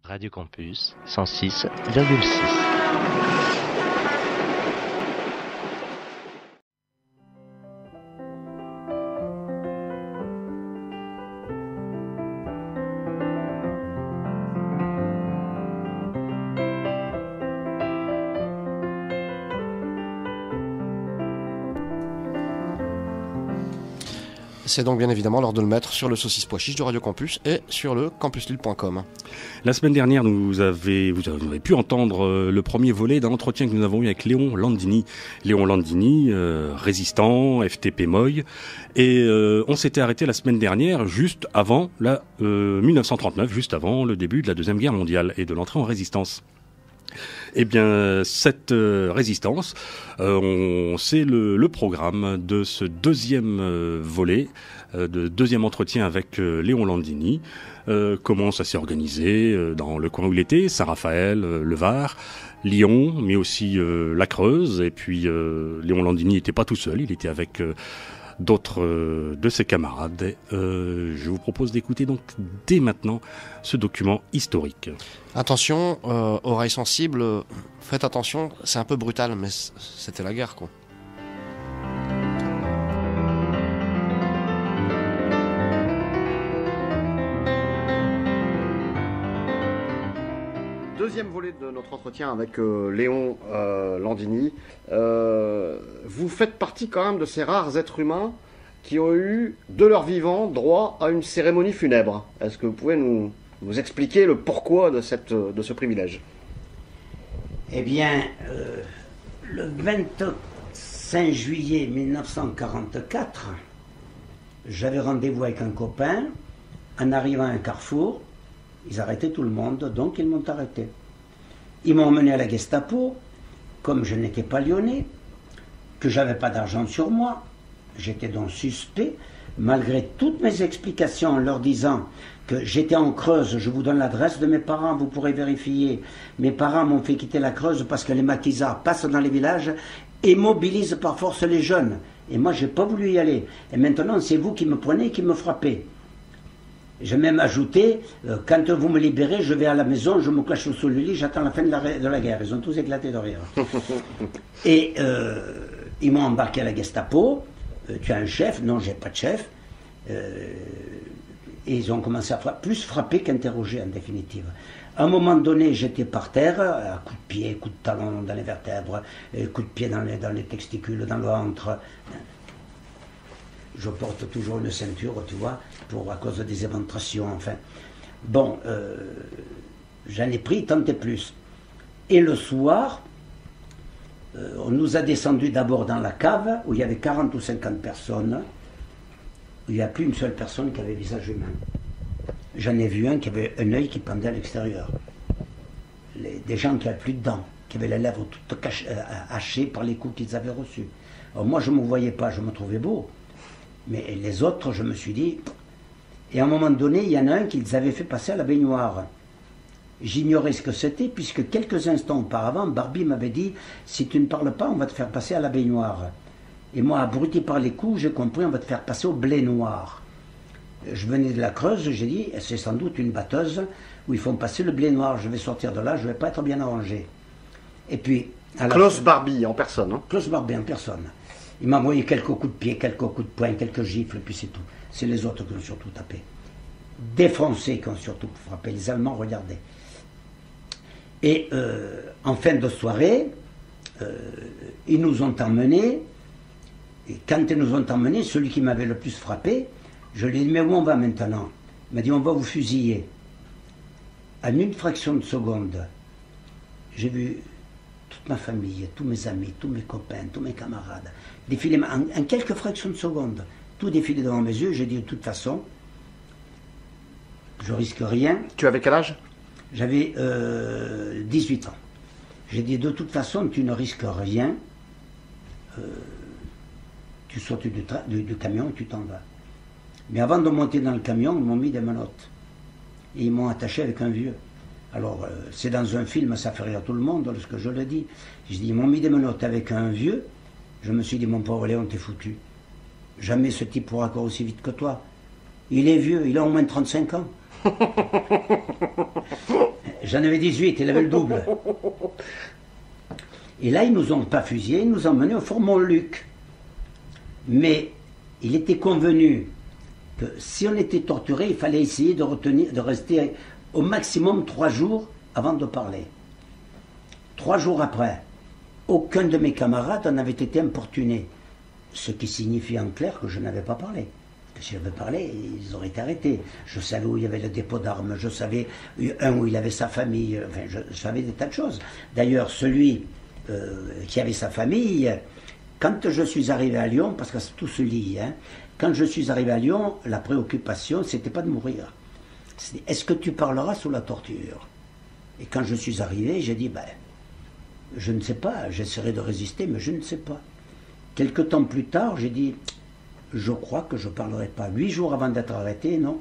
Radio Campus 106,6. C'est donc bien évidemment l'heure de le mettre sur le saucisse pois chiche de Radio Campus et sur le campuslille.com. La semaine dernière, vous avez pu entendre le premier volet d'un entretien que nous avons eu avec Léon Landini. Léon Landini, résistant, FTP Moy. Et on s'était arrêté la semaine dernière, juste avant 1939, juste avant le début de la Deuxième Guerre mondiale et de l'entrée en résistance. Eh bien, cette résistance, c'est le programme de ce deuxième volet, de deuxième entretien avec Léon Landini. Comment ça s'est organisé dans le coin où il était, Saint-Raphaël, le Var, Lyon, mais aussi la Creuse. Et puis, Léon Landini n'était pas tout seul, il était avec d'autres de ses camarades. Je vous propose d'écouter donc dès maintenant ce document historique. Attention, oreilles sensibles, faites attention, c'est un peu brutal, mais c'était la guerre, quoi. Deuxième volet de notre entretien avec Léon Landini. Vous faites partie quand même de ces rares êtres humains qui ont eu, de leur vivant, droit à une cérémonie funèbre. Est-ce que vous pouvez nous expliquer le pourquoi de ce privilège? Eh bien, le 25 juillet 1944, j'avais rendez-vous avec un copain. En arrivant à un carrefour, ils arrêtaient tout le monde, donc ils m'ont arrêté. Ils m'ont emmené à la Gestapo, comme je n'étais pas lyonnais, que j'avais pas d'argent sur moi, j'étais donc suspect, malgré toutes mes explications en leur disant que j'étais en Creuse, je vous donne l'adresse de mes parents, vous pourrez vérifier. Mes parents m'ont fait quitter la Creuse parce que les maquisards passent dans les villages et mobilisent par force les jeunes. Et moi, j'ai pas voulu y aller. Et maintenant, c'est vous qui me prenez et qui me frappez. J'ai même ajouté, quand vous me libérez, je vais à la maison, je me cache sous le lit, j'attends la fin de la guerre. Ils ont tous éclaté de rire. Et ils m'ont embarqué à la Gestapo. Tu as un chef? Non, j'ai pas de chef. Et ils ont commencé à plus frapper qu'interroger en définitive. À un moment donné, j'étais par terre, à coups de pied, coups de talon dans les vertèbres, coups de pied dans les testicules, dans le ventre. Je porte toujours une ceinture, tu vois, à cause des éventrations, enfin. Bon, j'en ai pris tant et plus. Et le soir, on nous a descendus d'abord dans la cave, où il y avait 40 ou 50 personnes, où il n'y a plus une seule personne qui avait visage humain. J'en ai vu un qui avait un œil qui pendait à l'extérieur. Des gens qui n'avaient plus de dents, qui avaient les lèvres toutes hachées par les coups qu'ils avaient reçus. Alors moi, je ne me voyais pas, je me trouvais beau. Mais les autres, je me suis dit... Et à un moment donné, il y en a un qu'ils avaient fait passer à la baignoire. J'ignorais ce que c'était, puisque quelques instants auparavant, Barbie m'avait dit « Si tu ne parles pas, on va te faire passer à la baignoire. » Et moi, abruti par les coups, j'ai compris « On va te faire passer au blé noir. » Je venais de la Creuse, j'ai dit « C'est sans doute une batteuse où ils font passer le blé noir. Je vais sortir de là, je ne vais pas être bien arrangé. » Et puis... Klaus Barbie en personne. Hein. Klaus Barbie en personne. Il m'a envoyé quelques coups de pied, quelques coups de poing, quelques gifles, puis c'est tout. C'est les autres qui ont surtout tapé. Défoncés qui ont surtout frappé. Les Allemands regardaient. Et en fin de soirée, ils nous ont emmenés. Et quand ils nous ont emmenés, celui qui m'avait le plus frappé, je lui ai dit, mais où on va maintenant? Il m'a dit, on va vous fusiller. En une fraction de seconde, j'ai vu toute ma famille, tous mes amis, tous mes copains, tous mes camarades, défiler en quelques fractions de secondes. Tout défilé devant mes yeux. J'ai dit, de toute façon, je risque rien. Tu avais quel âge? J'avais 18 ans. J'ai dit, de toute façon, tu ne risques rien. Tu sautes du camion, tu t'en vas. Mais avant de monter dans le camion, ils m'ont mis des menottes. Et ils m'ont attaché avec un vieux. Alors, c'est dans un film, ça fait rire tout le monde, lorsque je le dis. J'ai dit, ils m'ont mis des menottes avec un vieux. Je me suis dit, mon pauvre Léon, t'es foutu. Jamais ce type pourra courir aussi vite que toi. Il est vieux, il a au moins 35 ans. J'en avais 18, il avait le double. Et là, ils nous ont pas fusillés, ils nous ont emmenés au fort Montluc. Mais il était convenu que si on était torturé, il fallait essayer de rester au maximum 3 jours avant de parler. 3 jours après, aucun de mes camarades n'avait été importuné. Ce qui signifie en clair que je n'avais pas parlé. Que si j'avais parlé, ils auraient été arrêtés. Je savais où il y avait le dépôt d'armes, je savais où il avait sa famille, enfin, je savais des tas de choses. D'ailleurs, celui qui avait sa famille, quand je suis arrivé à Lyon, parce que tout se lie, hein, quand je suis arrivé à Lyon, la préoccupation, c'était pas de mourir. C'était, est-ce que tu parleras sous la torture? Et quand je suis arrivé, j'ai dit, je ne sais pas, j'essaierai de résister, mais je ne sais pas. Quelque temps plus tard, j'ai dit, je crois que je ne parlerai pas. 8 jours avant d'être arrêté, non.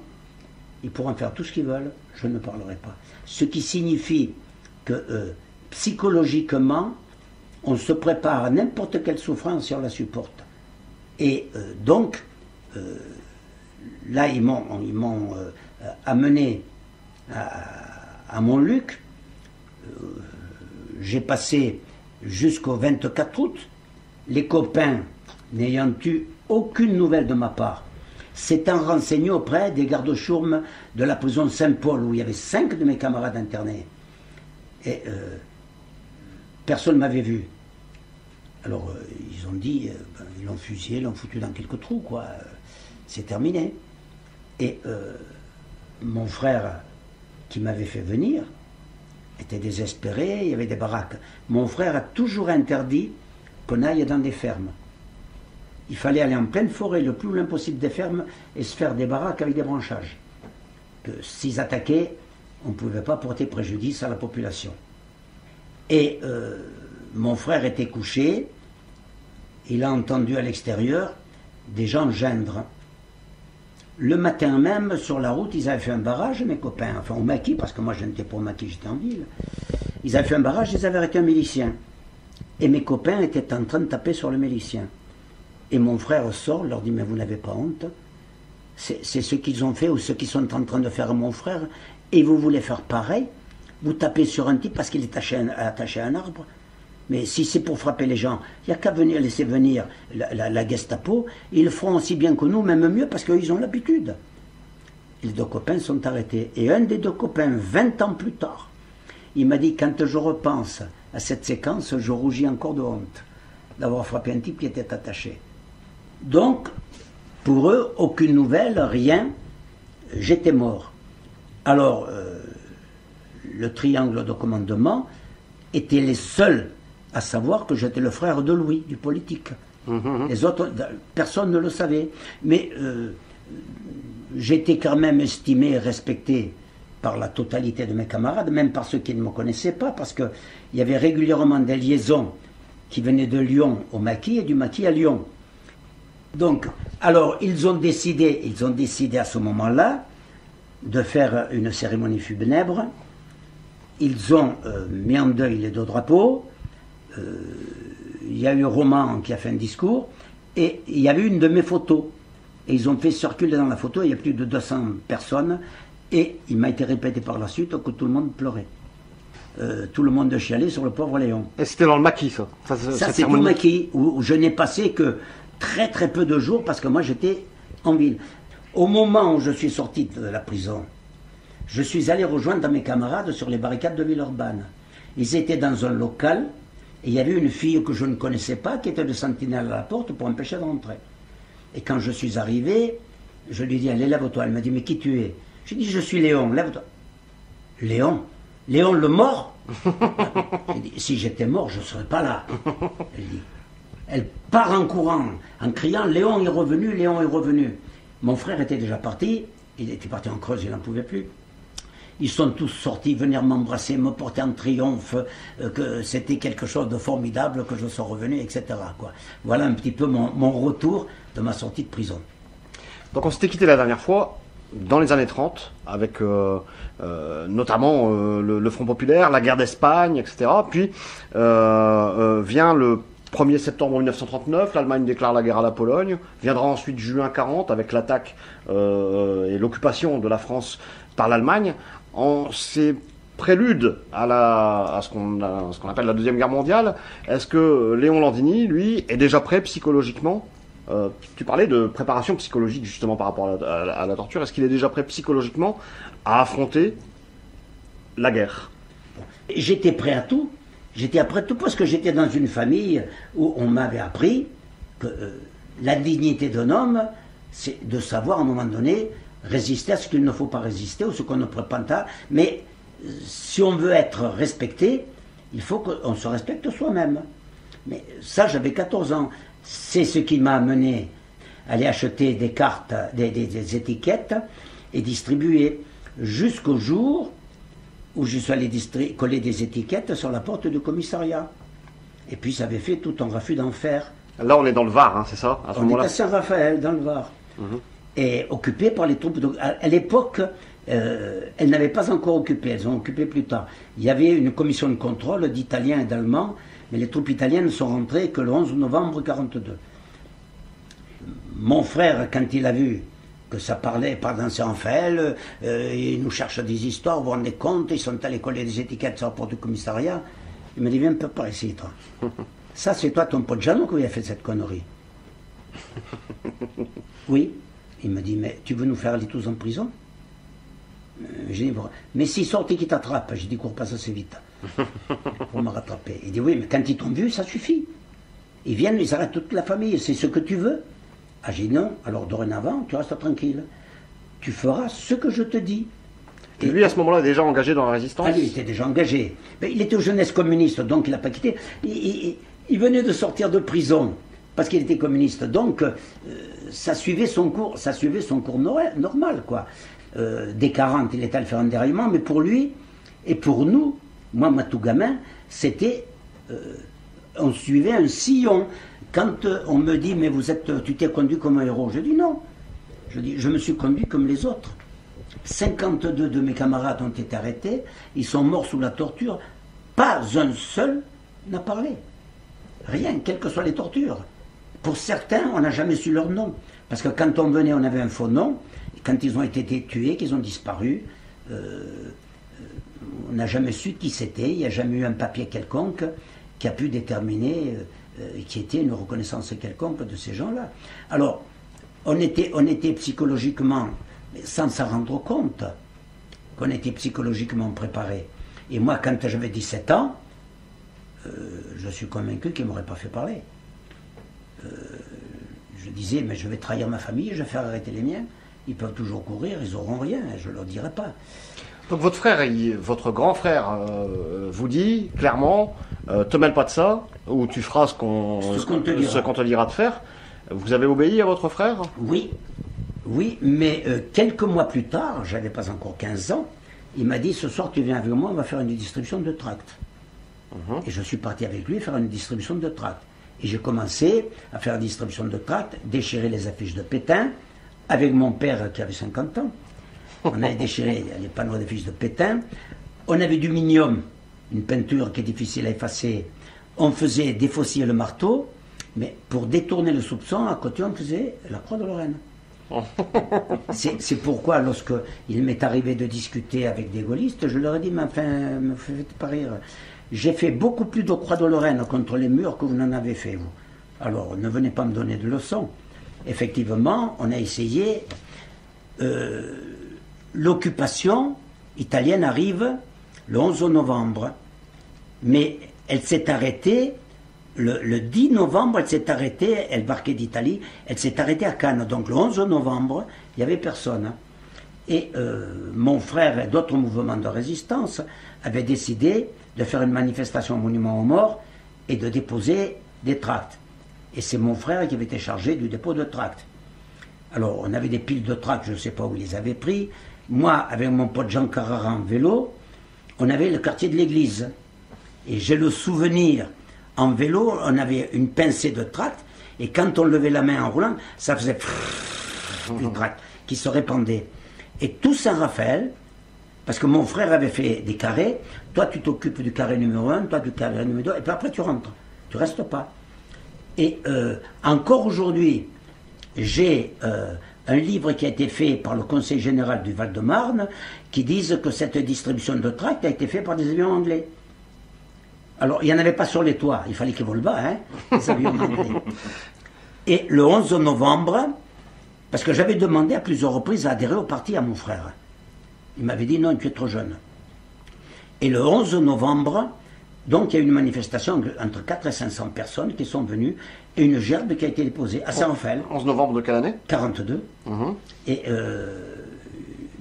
Ils pourront faire tout ce qu'ils veulent, je ne parlerai pas. Ce qui signifie que psychologiquement, on se prépare à n'importe quelle souffrance et on la supporte. Et donc, là, ils m'ont amené à Montluc. J'ai passé jusqu'au 24 août. Les copains, n'ayant eu aucune nouvelle de ma part, s'étant renseignés auprès des gardes-chourmes de la prison Saint-Paul, où il y avait 5 de mes camarades internés. Et personne ne m'avait vu. Alors, ils ont dit, ils l'ont fusillé, ils l'ont foutu dans quelques trous, quoi. C'est terminé. Et mon frère, qui m'avait fait venir, était désespéré, il y avait des baraques. Mon frère a toujours interdit qu'on aille dans des fermes. Il fallait aller en pleine forêt, le plus loin possible des fermes, et se faire des baraques avec des branchages. Que s'ils attaquaient, on ne pouvait pas porter préjudice à la population. Et mon frère était couché, il a entendu à l'extérieur des gens geindre. Le matin même, sur la route, ils avaient fait un barrage, mes copains, enfin au maquis, parce que moi je n'étais pas au maquis, j'étais en ville. Ils avaient fait un barrage, ils avaient arrêté un milicien. Et mes copains étaient en train de taper sur le milicien. Et mon frère sort, leur dit, mais vous n'avez pas honte? C'est ce qu'ils ont fait ou ce qu'ils sont en train de faire à mon frère, et vous voulez faire pareil? Vous tapez sur un type parce qu'il est attaché à un arbre? Mais si c'est pour frapper les gens, il n'y a qu'à laisser venir la Gestapo, ils le feront aussi bien que nous, même mieux, parce qu'ils ont l'habitude. Les 2 copains sont arrêtés. Et un des 2 copains, 20 ans plus tard, il m'a dit, quand je repense à cette séquence, je rougis encore de honte d'avoir frappé un type qui était attaché. Donc, pour eux, aucune nouvelle, rien, j'étais mort. Alors, le triangle de commandement étaient les seuls à savoir que j'étais le frère de Louis, du politique. Les autres, personne ne le savait. Mais j'étais quand même estimé et respecté par la totalité de mes camarades, même par ceux qui ne me connaissaient pas, parce qu'il y avait régulièrement des liaisons qui venaient de Lyon au maquis et du maquis à Lyon. Donc, alors, ils ont décidé à ce moment-là de faire une cérémonie funèbre. Ils ont mis en deuil les 2 drapeaux. Il y a eu Roman qui a fait un discours et il y avait une de mes photos. Et ils ont fait circuler dans la photo, il y a plus de 200 personnes et il m'a été répété par la suite que tout le monde pleurait. Tout le monde chialait sur le pauvre Léon. Et c'était dans le maquis, ça? Ça, c'est au maquis, où je n'ai passé que très très peu de jours parce que moi j'étais en ville. Au moment où je suis sorti de la prison, je suis allé rejoindre mes camarades sur les barricades de Villeurbanne. Ils étaient dans un local et il y avait une fille que je ne connaissais pas qui était de sentinelle à la porte pour empêcher de rentrer. Et quand je suis arrivé, je lui ai dit, allez, lève-toi. Elle m'a dit, mais qui tu es? J'ai dit, je suis Léon, lève-toi. Léon? Léon le mort? J'ai dit, si j'étais mort, je ne serais pas là. Elle part en courant, en criant, Léon est revenu, Léon est revenu. Mon frère était déjà parti, il était parti en Creuse, il n'en pouvait plus. Ils sont tous sortis venir m'embrasser, me porter en triomphe, que c'était quelque chose de formidable, que je sois revenu, etc. quoi. Voilà un petit peu mon retour de ma sortie de prison. Donc on s'était quitté la dernière fois, dans les années 30, avec notamment le Front Populaire, la guerre d'Espagne, etc. Puis vient le 1er septembre 1939, l'Allemagne déclare la guerre à la Pologne. Viendra ensuite juin 40 avec l'attaque et l'occupation de la France par l'Allemagne. On s'est prélude à ce qu'on appelle la Deuxième Guerre mondiale. Est-ce que Léon Landini, lui, est déjà prêt psychologiquement? Tu parlais de préparation psychologique justement par rapport à la torture. Est-ce qu'il est déjà prêt psychologiquement à affronter la guerre? J'étais prêt à tout. J'étais prêt à tout parce que j'étais dans une famille où on m'avait appris que la dignité d'un homme, c'est de savoir à un moment donné résister à ce qu'il ne faut pas résister ou ce qu'on ne prépare pas. Mais si on veut être respecté, il faut qu'on se respecte soi-même. Mais ça, j'avais 14 ans. C'est ce qui m'a amené à aller acheter des cartes, des étiquettes et distribuer jusqu'au jour où je suis allé coller des étiquettes sur la porte du commissariat. Et puis ça avait fait tout un raffut d'enfer. Là, on est dans le Var, hein, c'est ça, à ce moment-là? On est à Saint-Raphaël, dans le Var. Et occupé par les troupes. À l'époque, elles n'avaient pas encore occupé, elles ont occupé plus tard. Il y avait une commission de contrôle d'Italiens et d'Allemands, mais les troupes italiennes ne sont rentrées que le 11 novembre 1942. Mon frère, quand il a vu que ça parlait par dans Saint-Raphaël, ils nous cherchent des histoires, vous vous rendez compte, ils sont allés coller des étiquettes sur la porte du commissariat. Il me dit, viens un peu par ici, toi. Ça, c'est toi, ton pote Jeannot, qui a fait cette connerie. Oui. Il me dit, mais tu veux nous faire aller tous en prison? J'ai dit, mais s'ils sortent et qu'ils t'attrapent, j'ai dit, cours pas assez vite pour me rattraper. Il dit, oui, mais quand ils t'ont vu, ça suffit. Ils viennent, ils arrêtent toute la famille, c'est ce que tu veux. Ah, j'ai dit, non, alors dorénavant, tu restes tranquille. Tu feras ce que je te dis. Et lui, à ce moment-là, est déjà engagé dans la résistance? Ah, lui, il était déjà engagé. Mais il était aux jeunesses communistes, donc il n'a pas quitté. Il venait de sortir de prison parce qu'il était communiste. Donc, ça suivait son cours normal, quoi. Dès 40, il était allé faire un déraillement, mais pour lui et pour nous, moi tout gamin, c'était, on suivait un sillon. Quand on me dit, mais tu t'es conduit comme un héros, je dis non. Je dis, je me suis conduit comme les autres. 52 de mes camarades ont été arrêtés, ils sont morts sous la torture. Pas un seul n'a parlé. Rien, quelles que soient les tortures. Pour certains, on n'a jamais su leur nom. Parce que quand on venait, on avait un faux nom. Et quand ils ont été tués, qu'ils ont disparu, on n'a jamais su qui c'était. Il n'y a jamais eu un papier quelconque qui a pu déterminer qui était une reconnaissance quelconque de ces gens-là. Alors, on était psychologiquement, sans s'en rendre compte, qu'on était psychologiquement préparé. Et moi, quand j'avais 17 ans, je suis convaincu qu'ils ne m'auraient pas fait parler. Je disais, mais je vais trahir ma famille, je vais faire arrêter les miens. Ils peuvent toujours courir, ils n'auront rien, je ne leur dirai pas. Donc votre frère, votre grand frère vous dit clairement, te mêle pas de ça, ou tu feras ce qu'on te dira de faire. Vous avez obéi à votre frère? Oui, mais quelques mois plus tard, j'avais pas encore 15 ans, il m'a dit, ce soir tu viens avec moi, on va faire une distribution de tracts. Et je suis parti avec lui faire une distribution de tracts. Et j'ai commencé à faire la distribution de tracts, déchirer les affiches de Pétain, avec mon père qui avait 50 ans. On avait déchiré les panneaux d'affiches de Pétain. On avait du minium, une peinture qui est difficile à effacer. On faisait défausser le marteau, mais pour détourner le soupçon, à côté on faisait la croix de Lorraine. C'est pourquoi, lorsque il m'est arrivé de discuter avec des gaullistes, je leur ai dit, mais enfin, me faites pas rire. J'ai fait beaucoup plus de croix de Lorraine contre les murs que vous n'en avez fait, vous. Alors, ne venez pas me donner de leçons. Effectivement, on a essayé. L'occupation italienne arrive le 11 novembre, mais elle s'est arrêtée, le 10 novembre, elle s'est arrêtée, elle barquait d'Italie, elle s'est arrêtée à Cannes. Donc le 11 novembre, il n'y avait personne. Et mon frère et d'autres mouvements de résistance avaient décidé de faire une manifestation au monument aux morts et de déposer des tracts. Et c'est mon frère qui avait été chargé du dépôt de tracts. Alors, on avait des piles de tracts, je ne sais pas où ils les avaient pris. Moi, avec mon pote Jean Carrara en vélo, on avait le quartier de l'église. Et j'ai le souvenir, en vélo, on avait une pincée de tracts, et quand on levait la main en roulant, ça faisait du tract qui se répandait. Et tout Saint-Raphaël, parce que mon frère avait fait des carrés, toi tu t'occupes du carré numéro 1, toi du carré numéro 2, et puis après tu rentres, tu restes pas. Et encore aujourd'hui, j'ai un livre qui a été fait par le Conseil général du Val-de-Marne qui disent que cette distribution de tracts a été faite par des avions anglais. Alors, il n'y en avait pas sur les toits, il fallait qu'ils volent bas, hein, les avions anglais. Et le 11 novembre, parce que j'avais demandé à plusieurs reprises à adhérer au parti à mon frère. Il m'avait dit non, tu es trop jeune. Et le 11 novembre, donc il y a eu une manifestation entre 400 et 500 personnes qui sont venues et une gerbe qui a été déposée à Saint-Raphaël. 11 novembre de quelle année? 42. Et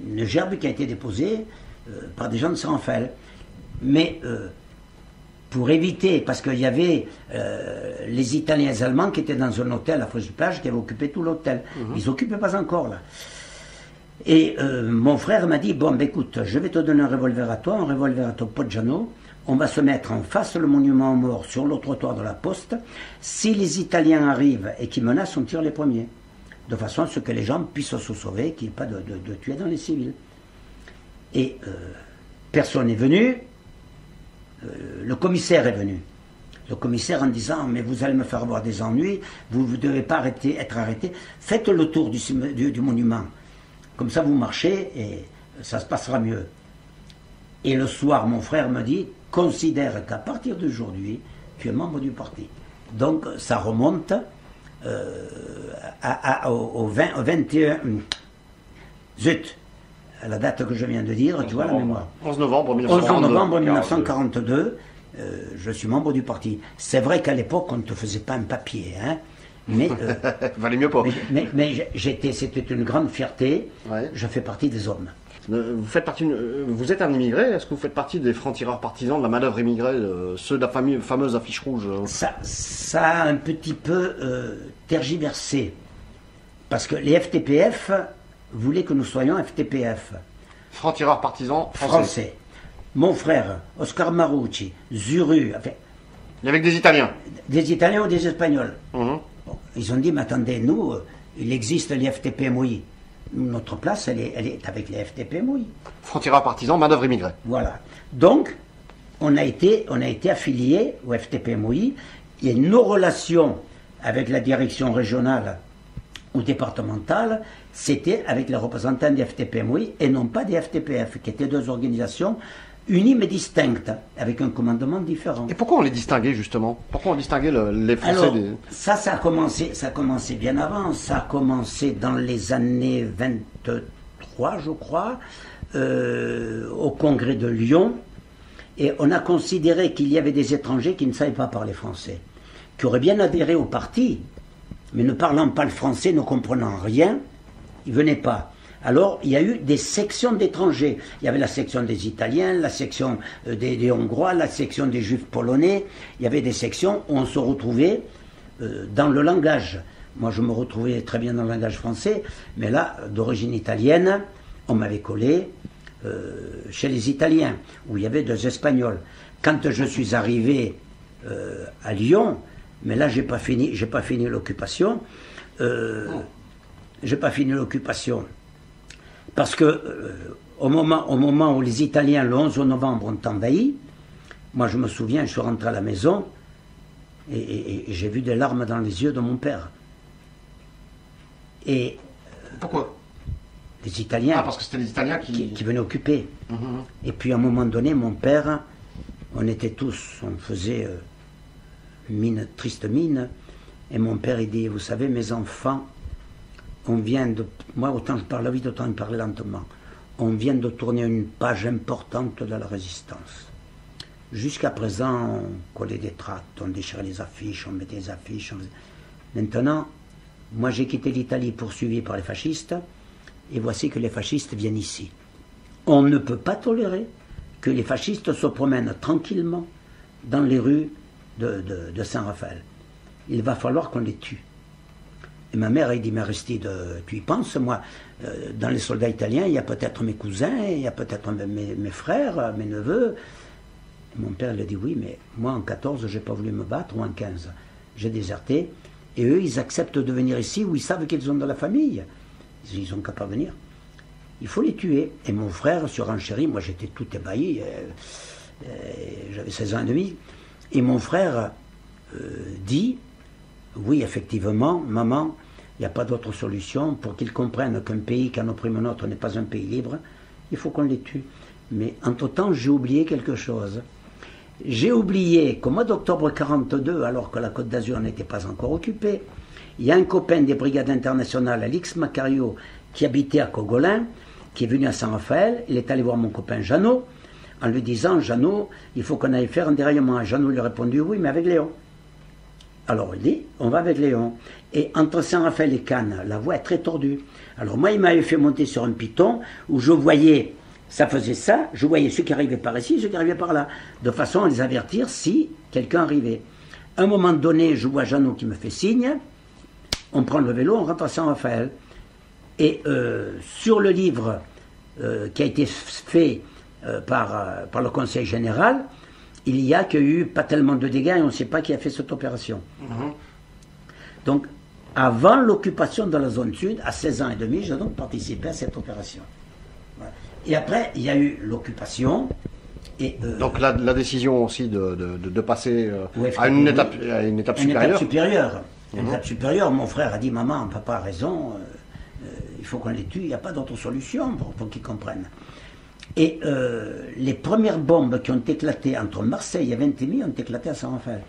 une gerbe qui a été déposée par des gens de Saint-Raphaël. Mais pour éviter, parce qu'il y avait les Italiens et les Allemands qui étaient dans un hôtel à Fréjus-Plage qui avaient occupé tout l'hôtel. Ils n'occupaient pas encore là. Et mon frère m'a dit, bon, ben, écoute, je vais te donner un revolver à toi, un revolver à ton Poggiano. On va se mettre en face le monument aux morts sur le trottoir de la Poste. Si les Italiens arrivent et qui menacent, on tire les premiers. De façon à ce que les gens puissent se sauver, qu'il n'y ait pas de tuer dans les civils. Et personne n'est venu. Le commissaire est venu. Le commissaire en disant, mais vous allez me faire avoir des ennuis, vous ne devez pas être arrêté. Faites le tour du monument. Comme ça, vous marchez et ça se passera mieux. Et le soir, mon frère me dit, considère qu'à partir d'aujourd'hui, tu es membre du parti. Donc, ça remonte au 21... Zut, à la date que je viens de dire, tu vois la mémoire. 11 novembre 1942. 11 novembre 1942, je suis membre du parti. C'est vrai qu'à l'époque, on ne te faisait pas un papier, hein. Mais valait mieux pas. Mais c'était une grande fierté. Ouais. Je fais partie des hommes. Vous êtes un immigré. Est-ce que vous faites partie des francs-tireurs partisans de la manœuvre immigrée, ceux de la fameuse affiche rouge? Ça a un petit peu tergiversé, parce que les FTPF voulaient que nous soyons FTPF. Francs-tireurs partisans français. Mon frère, Oscar Marucci, Zuru. Enfin, il y avait des Italiens. Des Italiens ou des Espagnols. Bon, ils ont dit, mais attendez, nous, il existe les FTP-MOI. Notre place, elle est avec les FTP-MOI. Francs-tireurs partisans, manœuvre immigrée. Voilà. Donc, on a été affiliés au FTP-MOI et nos relations avec la direction régionale ou départementale, c'était avec les représentants des FTP-MOI et non pas des FTPF, qui étaient deux organisations unies mais distinctes, avec un commandement différent. Et pourquoi on les distinguait justement? Pourquoi on distinguait les Français? Alors, ça a commencé bien avant. Ça a commencé dans les années 23, je crois, au congrès de Lyon. Et on a considéré qu'il y avait des étrangers qui ne savaient pas parler français, qui auraient bien adhéré au parti, mais ne parlant pas le français, ne comprenant rien, ils ne venaient pas. Alors, il y a eu des sections d'étrangers. Il y avait la section des Italiens, la section des Hongrois, la section des Juifs polonais. Il y avait des sections où on se retrouvait dans le langage. Moi, je me retrouvais très bien dans le langage français, mais là, d'origine italienne, on m'avait collé chez les Italiens, où il y avait deux Espagnols. Quand je suis arrivé à Lyon, mais là, j'ai pas fini l'occupation. J'ai pas fini l'occupation. Parce que au moment où les Italiens, le 11 novembre, ont envahi, moi je me souviens, je suis rentré à la maison et j'ai vu des larmes dans les yeux de mon père. Et pourquoi? Les Italiens. Ah, parce que c'était les Italiens qui venaient occuper. Et puis à un moment donné, mon père, on était tous, on faisait triste mine, et mon père il dit, vous savez, mes enfants, on vient de... Moi, autant je parle vite, autant je parle lentement. On vient de tourner une page importante de la résistance. Jusqu'à présent, on collait des tracts, on déchirait les affiches, on mettait des affiches. Maintenant, moi j'ai quitté l'Italie poursuivi par les fascistes, et voici que les fascistes viennent ici. On ne peut pas tolérer que les fascistes se promènent tranquillement dans les rues de Saint-Raphaël. Il va falloir qu'on les tue. Et ma mère, elle dit, mais Aristide, tu y penses, moi, dans les soldats italiens, il y a peut-être mes cousins, il y a peut-être mes frères, mes neveux. Et mon père, il a dit, oui, mais moi, en 14, je n'ai pas voulu me battre, ou en 15, j'ai déserté. Et eux, ils acceptent de venir ici, où ils savent qu'ils ont de la famille. Ils n'ont qu'à pas venir. Il faut les tuer. Et mon frère, sur Renchéry, moi, j'étais tout ébahi, j'avais 16 ans et demi. Et mon frère dit, oui, effectivement, maman, Il n'y a pas d'autre solution pour qu'ils comprennent qu'un pays qui en opprime un autre n'est pas un pays libre. Il faut qu'on les tue. Mais entre-temps, j'ai oublié quelque chose. J'ai oublié qu'au mois d'octobre 1942, alors que la Côte d'Azur n'était pas encore occupée, il y a un copain des brigades internationales, Alix Macario, qui habitait à Cogolin, qui est venu à Saint-Raphaël. Il est allé voir mon copain Jeannot, en lui disant, Jeannot, il faut qu'on aille faire un déraillement. Jeannot lui a répondu, oui, mais avec Léon. Alors il dit, on va avec Léon. Et entre Saint-Raphaël et Cannes, la voie est très tordue. Alors moi, il m'avait fait monter sur un piton où je voyais, ça faisait ça, je voyais ceux qui arrivaient par ici, ceux qui arrivaient par là, de façon à les avertir si quelqu'un arrivait. À un moment donné, je vois Jeannot qui me fait signe, on prend le vélo, on rentre à Saint-Raphaël. Et sur le livre qui a été fait par le Conseil général, il y a qu'il y a eu pas tellement de dégâts et on ne sait pas qui a fait cette opération. Donc, avant l'occupation de la zone sud, à 16 ans et demi, j'ai donc participé à cette opération. Voilà. Et après, il y a eu l'occupation. Donc la décision aussi de passer oui, à une étape supérieure. Une étape supérieure. Mon frère a dit, maman, papa a raison, il faut qu'on les tue, il n'y a pas d'autre solution pour qu'ils comprennent. Et les premières bombes qui ont éclaté entre Marseille et Vintimille ont éclaté à Saint-Raphaël.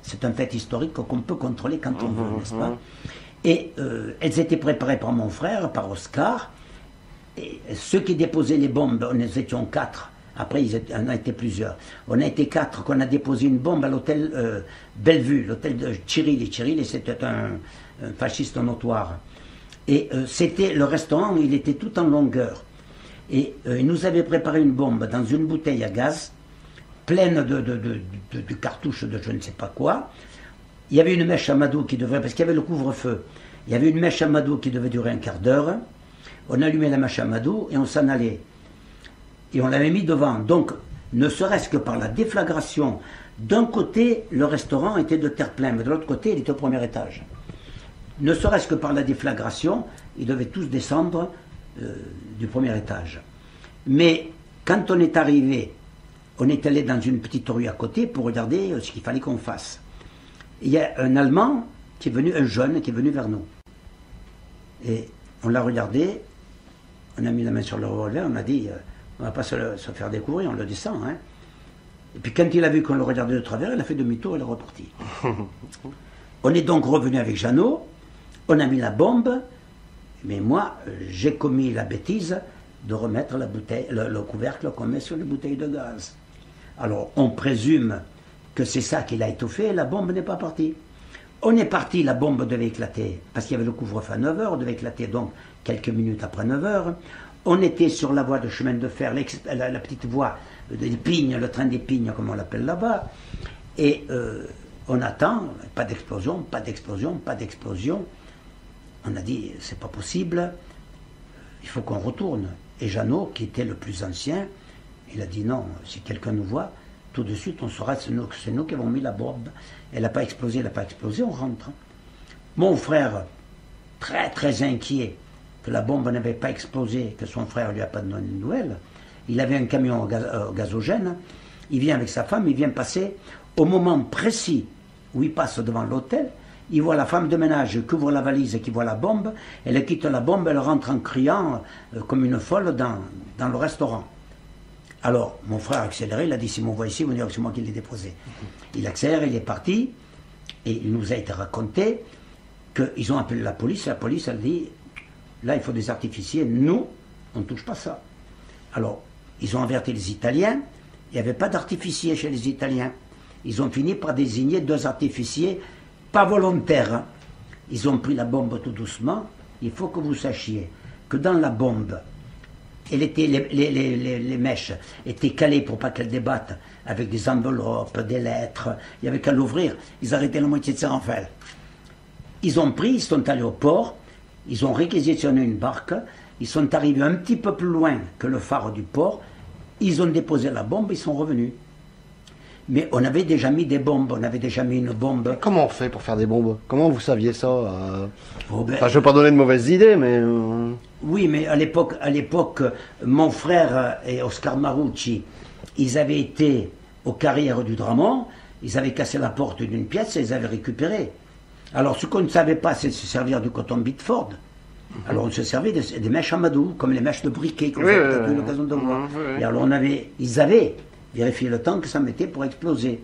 C'est un fait historique qu'on peut contrôler quand on veut, n'est-ce pas? Et elles étaient préparées par mon frère, par Oscar. Et ceux qui déposaient les bombes, nous étions 4. Après, on a été plusieurs. On a été 4 qu'on a déposé une bombe à l'hôtel Bellevue, l'hôtel de Cirilli. Cirilli, c'était un fasciste notoire. Et c'était le restaurant, il était tout en longueur. Et il nous avait préparé une bombe dans une bouteille à gaz, pleine de cartouches de je ne sais pas quoi. Il y avait une mèche à Madou qui devait, parce qu'il y avait le couvre-feu, il y avait une mèche à Madou qui devait durer un quart d'heure. On allumait la mèche à Madou et on s'en allait. Et on l'avait mis devant. Donc, ne serait-ce que par la déflagration, d'un côté, le restaurant était de terre-plein, mais de l'autre côté, il était au premier étage. Ne serait-ce que par la déflagration, ils devaient tous descendre du premier étage. Mais quand on est arrivé, on est allé dans une petite rue à côté pour regarder ce qu'il fallait qu'on fasse. Il y a un Allemand qui est venu, un jeune qui est venu vers nous. Et on l'a regardé, on a mis la main sur le revolver, on a dit, on ne va pas se faire découvrir, on le descend. Hein. Et puis quand il a vu qu'on le regardait de travers, il a fait demi-tour et il est reparti. On est donc revenu avec Jeannot, on a mis la bombe, mais moi, j'ai commis la bêtise de remettre la bouteille, le couvercle qu'on met sur les bouteilles de gaz. Alors, on présume que c'est ça qui l'a étouffé et la bombe n'est pas partie. On est parti, la bombe devait éclater, parce qu'il y avait le couvre-feu à 9h, on devait éclater donc quelques minutes après 9h. On était sur la voie de chemin de fer, la petite voie des Pignes, le train des Pignes, comme on l'appelle là-bas. Et on attend, pas d'explosion, pas d'explosion, pas d'explosion. On a dit, c'est pas possible, il faut qu'on retourne. Et Jeannot, qui était le plus ancien, il a dit non, si quelqu'un nous voit, tout de suite on saura, c'est nous qui avons mis la bombe. Elle n'a pas explosé, on rentre. Mon frère, très très inquiet que la bombe n'avait pas explosé, que son frère lui a pas donné de nouvelles, il avait un camion au gazogène, il vient avec sa femme, il vient passer, au moment précis où il passe devant l'hôtel, il voit la femme de ménage qui ouvre la valise et qui voit la bombe, elle quitte la bombe, elle rentre en criant comme une folle dans le restaurant. Alors, mon frère a accéléré, il a dit, si vous voyez ici, vous direz que c'est moi qui l'ai déposé. Il accélère, il est parti, et il nous a été raconté qu'ils ont appelé la police elle dit, là il faut des artificiers, nous, on ne touche pas ça. Alors, ils ont averti les Italiens, il n'y avait pas d'artificiers chez les Italiens. Ils ont fini par désigner 2 artificiers, pas volontaires. Hein. Ils ont pris la bombe tout doucement. Il faut que vous sachiez que dans la bombe, les mèches étaient calées pour pas qu'elles débattent avec des enveloppes, des lettres. Il n'y avait qu'à l'ouvrir. Ils arrêtaient la moitié de Saint-Raphaël. Ils ont pris, ils sont allés au port, ils ont réquisitionné une barque, ils sont arrivés un petit peu plus loin que le phare du port, ils ont déposé la bombe, ils sont revenus. Mais on avait déjà mis des bombes, on avait déjà mis une bombe. Comment on fait pour faire des bombes? Comment vous saviez ça Oh ben, enfin, je ne veux pas donner de mauvaises idées, mais... Oui, mais à l'époque, mon frère et Oscar Marucci, ils avaient été aux carrières du Dramont, ils avaient cassé la porte d'une pièce et ils avaient récupéré. Alors, ce qu'on ne savait pas, c'est se servir du coton Bitford. Alors, on se servait des mèches Amadou, comme les mèches de briquet, que vous avez peut-être eu l'occasion de voir. Et alors, ils avaient vérifié le temps que ça mettait pour exploser.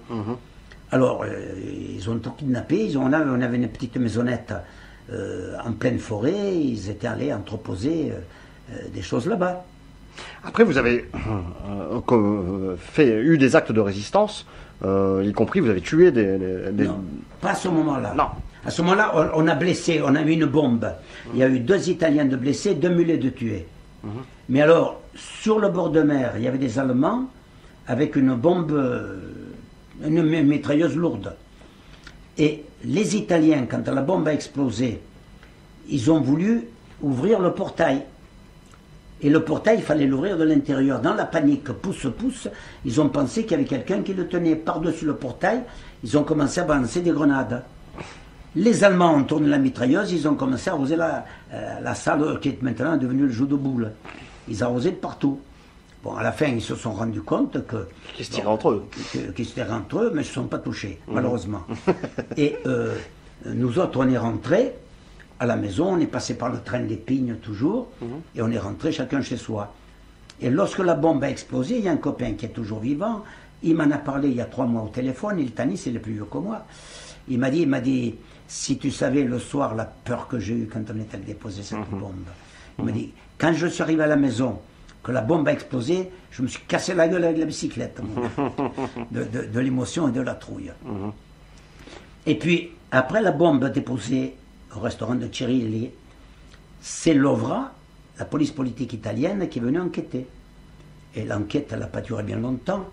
Alors, ils ont tout kidnappé. On avait une petite maisonnette en pleine forêt. Ils étaient allés entreposer des choses là-bas. Après, vous avez eu des actes de résistance, y compris vous avez tué des... Non, pas à ce moment-là. Non. À ce moment-là, on a blessé, on a eu une bombe. Il y a eu 2 Italiens de blessés, 2 mulets de tués. Mais alors, sur le bord de mer, il y avait des Allemands avec une bombe, une mitrailleuse lourde. Et les Italiens, quand la bombe a explosé, ils ont voulu ouvrir le portail. Et le portail, il fallait l'ouvrir de l'intérieur. Dans la panique, pousse, ils ont pensé qu'il y avait quelqu'un qui le tenait par-dessus le portail. Ils ont commencé à balancer des grenades. Les Allemands ont tourné la mitrailleuse, ils ont commencé à arroser la salle qui est maintenant devenue le jeu de boules. Ils arrosaient de partout. Bon, à la fin, ils se sont rendus compte que... Qui se tiraient entre eux. Qui se tiraient entre eux, mais ils ne se sont pas touchés, malheureusement. Et nous autres, on est rentrés à la maison, on est passé par le train des Pignes toujours, et on est rentrés chacun chez soi. Et lorsque la bombe a explosé, il y a un copain qui est toujours vivant, il m'en a parlé il y a 3 mois au téléphone, il Tanis, il est plus vieux que moi. Il m'a dit, si tu savais le soir la peur que j'ai eue quand on est allé déposer cette bombe. Il m'a dit, quand je suis arrivé à la maison, que la bombe a explosé, je me suis cassé la gueule avec la bicyclette, de l'émotion et de la trouille. Et puis, après la bombe déposée au restaurant de Cirilli, c'est l'OVRA, la police politique italienne, qui est venue enquêter. Et l'enquête, elle n'a pas duré bien longtemps.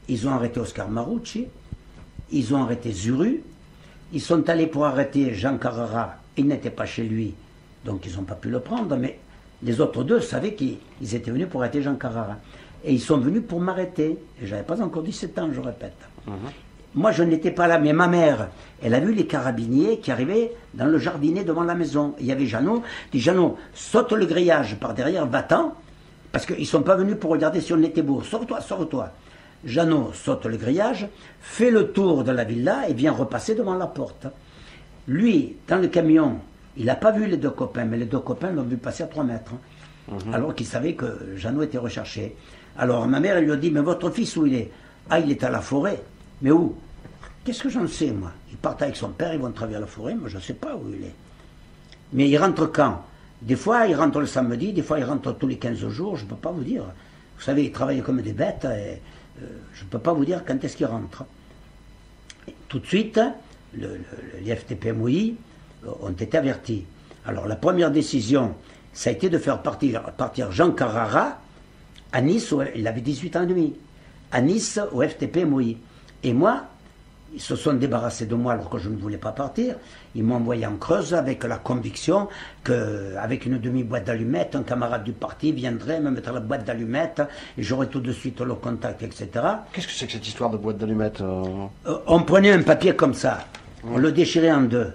Ils ont arrêté Oscar Marucci, ils ont arrêté Zuru, ils sont allés pour arrêter Jean Carrara, il n'était pas chez lui, donc ils n'ont pas pu le prendre, mais les autres 2 savaient qu'ils étaient venus pour arrêter Jean Carrara. Et ils sont venus pour m'arrêter, et je n'avais pas encore 17 ans, je répète. Moi, je n'étais pas là, mais ma mère, elle a vu les carabiniers qui arrivaient dans le jardinet devant la maison. Il y avait Jeannot, il dit, Jeannot, saute le grillage par derrière, va-t'en, parce qu'ils ne sont pas venus pour regarder si on était beau, sors-toi, sors-toi. Jeannot saute le grillage, fait le tour de la villa et vient repasser devant la porte. Lui, dans le camion, il n'a pas vu les 2 copains, mais les 2 copains l'ont vu passer à 3 mètres. Alors qu'il savait que Jeannot était recherché. Alors ma mère, elle lui a dit, mais votre fils, où il est? Ah, il est à la forêt. Mais où? Qu'est-ce que j'en sais, moi? Ils partent avec son père, ils vont travailler à la forêt, moi je ne sais pas où il est. Mais il rentre quand? Des fois, il rentre le samedi, des fois, il rentre tous les 15 jours, je ne peux pas vous dire. Vous savez, ils travaillent comme des bêtes, et je ne peux pas vous dire quand est-ce qu'il rentre. Tout de suite, les FTP-MOI ont été avertis. Alors, la première décision, ça a été de faire partir Jean Carrara à Nice, où il avait 18 ans et demi, à Nice, au FTP-MOI. Et moi, ils se sont débarrassés de moi alors que je ne voulais pas partir. Ils m'ont envoyé en Creuse avec la conviction qu'avec une demi-boîte d'allumettes, un camarade du parti viendrait me mettre la boîte d'allumettes et j'aurais tout de suite le contact, etc. Qu'est-ce que c'est que cette histoire de boîte d'allumettes On prenait un papier comme ça, on le déchirait en 2.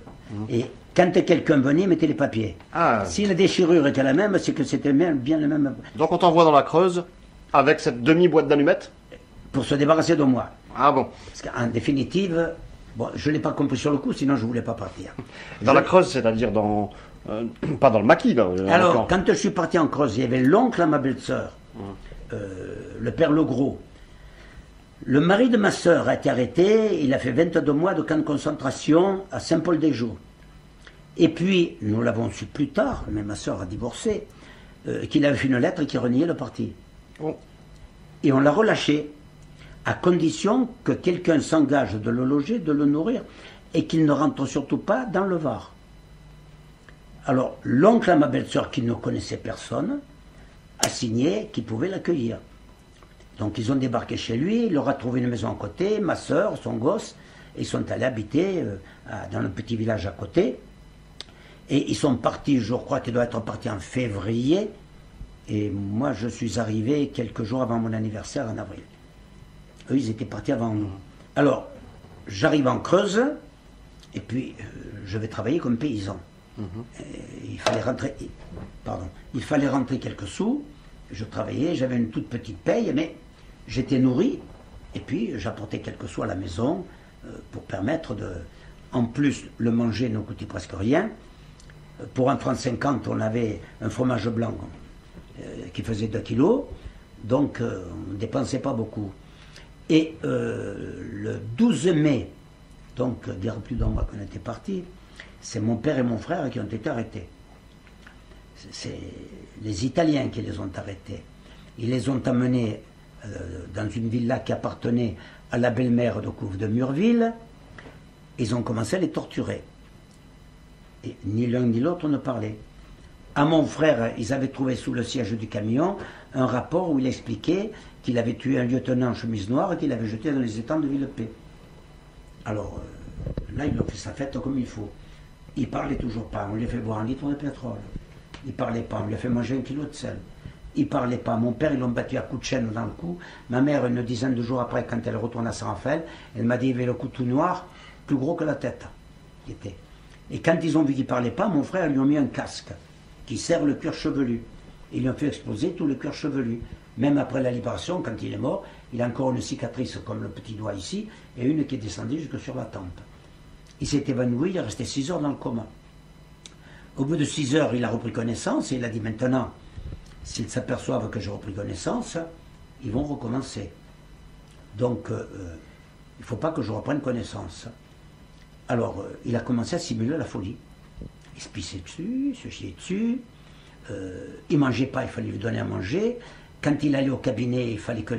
Et quand quelqu'un venait, il mettait les papiers. Si la déchirure était la même, c'est que c'était bien le même. Donc on t'envoie dans la Creuse avec cette demi-boîte d'allumettes? Pour se débarrasser de moi. Ah bon? Parce qu'en définitive, bon, je ne l'ai pas compris sur le coup, sinon je ne voulais pas partir. Dans la Creuse, c'est-à-dire dans... pas dans le maquis, là. Alors, quand je suis parti en Creuse, il y avait l'oncle à ma belle-sœur, le père Legros. Le mari de ma sœur a été arrêté, il a fait 22 mois de camp de concentration à Saint-Paul-des-Joux. Et puis, nous l'avons su plus tard, mais ma sœur a divorcé, qu'il avait fait une lettre qui reniait le parti. Et on l'a relâché, à condition que quelqu'un s'engage de le loger, de le nourrir, et qu'il ne rentre surtout pas dans le Var. Alors, l'oncle à ma belle-sœur, qui ne connaissait personne, a signé qu'il pouvait l'accueillir. Donc, ils ont débarqué chez lui, il leur a trouvé une maison à côté, ma sœur, son gosse, et ils sont allés habiter dans le petit village à côté. Et ils sont partis, je crois qu'ils doivent être partis en février, et moi, je suis arrivé quelques jours avant mon anniversaire en avril. Eux, ils étaient partis avant nous. Alors, j'arrive en Creuse, et puis je vais travailler comme paysan. Il fallait rentrer quelques sous. Je travaillais, j'avais une toute petite paye, mais j'étais nourri. Et puis, j'apportais quelques sous à la maison pour permettre En plus, le manger ne coûtait presque rien. Pour 1,50 franc, on avait un fromage blanc qui faisait 2 kilos. Donc, on ne dépensait pas beaucoup. Et le 12 mai, donc, dire plus d'un mois qu'on était partis, c'est mon père et mon frère qui ont été arrêtés. C'est les Italiens qui les ont arrêtés. Ils les ont amenés dans une villa qui appartenait à la belle-mère de Couve de Murville. Ils ont commencé à les torturer. Et ni l'un ni l'autre ne parlait. À mon frère, ils avaient trouvé sous le siège du camion un rapport où il expliquait qu'il avait tué un lieutenant en chemise noire et qu'il avait jeté dans les étangs de Villepée. Alors, là, ils ont fait sa fête comme il faut. Ils ne parlaient toujours pas. On lui a fait boire 1 litre de pétrole. Ils ne parlaient pas. On lui a fait manger 1 kilo de sel. Ils ne parlaient pas. Mon père, ils l'ont battu à coups de chaîne dans le cou. Ma mère, une dizaine de jours après, quand elle retourne à Saint-Raphaël, elle m'a dit qu'il avait le cou tout noir, plus gros que la tête. Et quand ils ont vu qu'il ne parlait pas, mon frère, ils lui ont mis un casque qui serre le cuir chevelu. Ils lui ont fait exploser tout le cuir chevelu. Même après la libération, quand il est mort, il a encore une cicatrice comme le petit doigt ici, et une qui est descendue jusque sur la tempe. Il s'est évanoui, il est resté 6 heures dans le coma. Au bout de 6 heures, il a repris connaissance, et il a dit maintenant, s'ils s'aperçoivent que j'ai repris connaissance, ils vont recommencer. Donc, il ne faut pas que je reprenne connaissance. Alors, il a commencé à simuler la folie. Il se pissait dessus, il se chiait dessus, il ne mangeait pas, il fallait lui donner à manger. Quand il allait au cabinet, il fallait que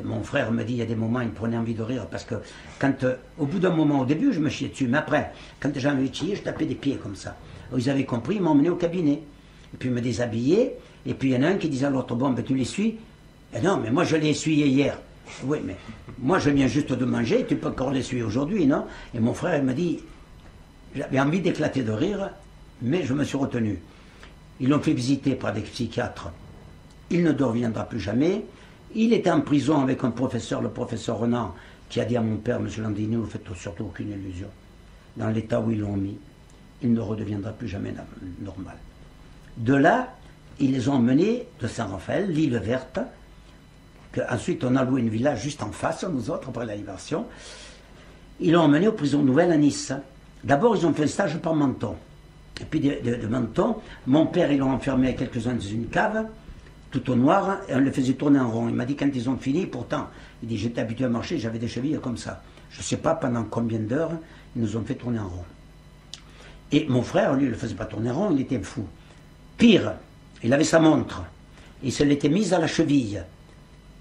mon frère me dit, il y a des moments, il prenait envie de rire, parce que quand, au bout d'un moment, au début, je me chiais dessus, mais après, quand j'avais envie de chier, je tapais des pieds comme ça. Alors, ils avaient compris, ils m'ont emmené au cabinet. Et puis, ils me déshabillaient, et puis il y en a un qui disait à l'autre, bon, ben, tu l'essuies? Eh non, mais moi, je l'ai essuyé hier. Oui, mais moi, je viens juste de manger, tu peux encore l'essuyer aujourd'hui, non? Et mon frère, il m'a dit, j'avais envie d'éclater de rire, mais je me suis retenu. Ils l'ont fait visiter par des psychiatres. Il ne reviendra plus jamais. Il était en prison avec un professeur, le professeur Renan, qui a dit à mon père, M. Landini, ne faites surtout aucune illusion. Dans l'état où ils l'ont mis, il ne redeviendra plus jamais normal. De là, ils les ont emmenés de Saint-Raphaël, l'île verte, ensuite on a loué une villa juste en face, nous autres, après la libération. Ils l'ont emmené aux prisons nouvelles à Nice. D'abord, ils ont fait un stage par Menton. Et puis de Menton, mon père, ils l'ont enfermé à quelques-uns dans une cave, tout au noir, et on le faisait tourner en rond. Il m'a dit quand ils ont fini, pourtant, il dit j'étais habitué à marcher, j'avais des chevilles comme ça. Je ne sais pas pendant combien d'heures, ils nous ont fait tourner en rond. Et mon frère, lui, il ne le faisait pas tourner en rond, il était fou. Pire, il avait sa montre, il se l'était mise à la cheville.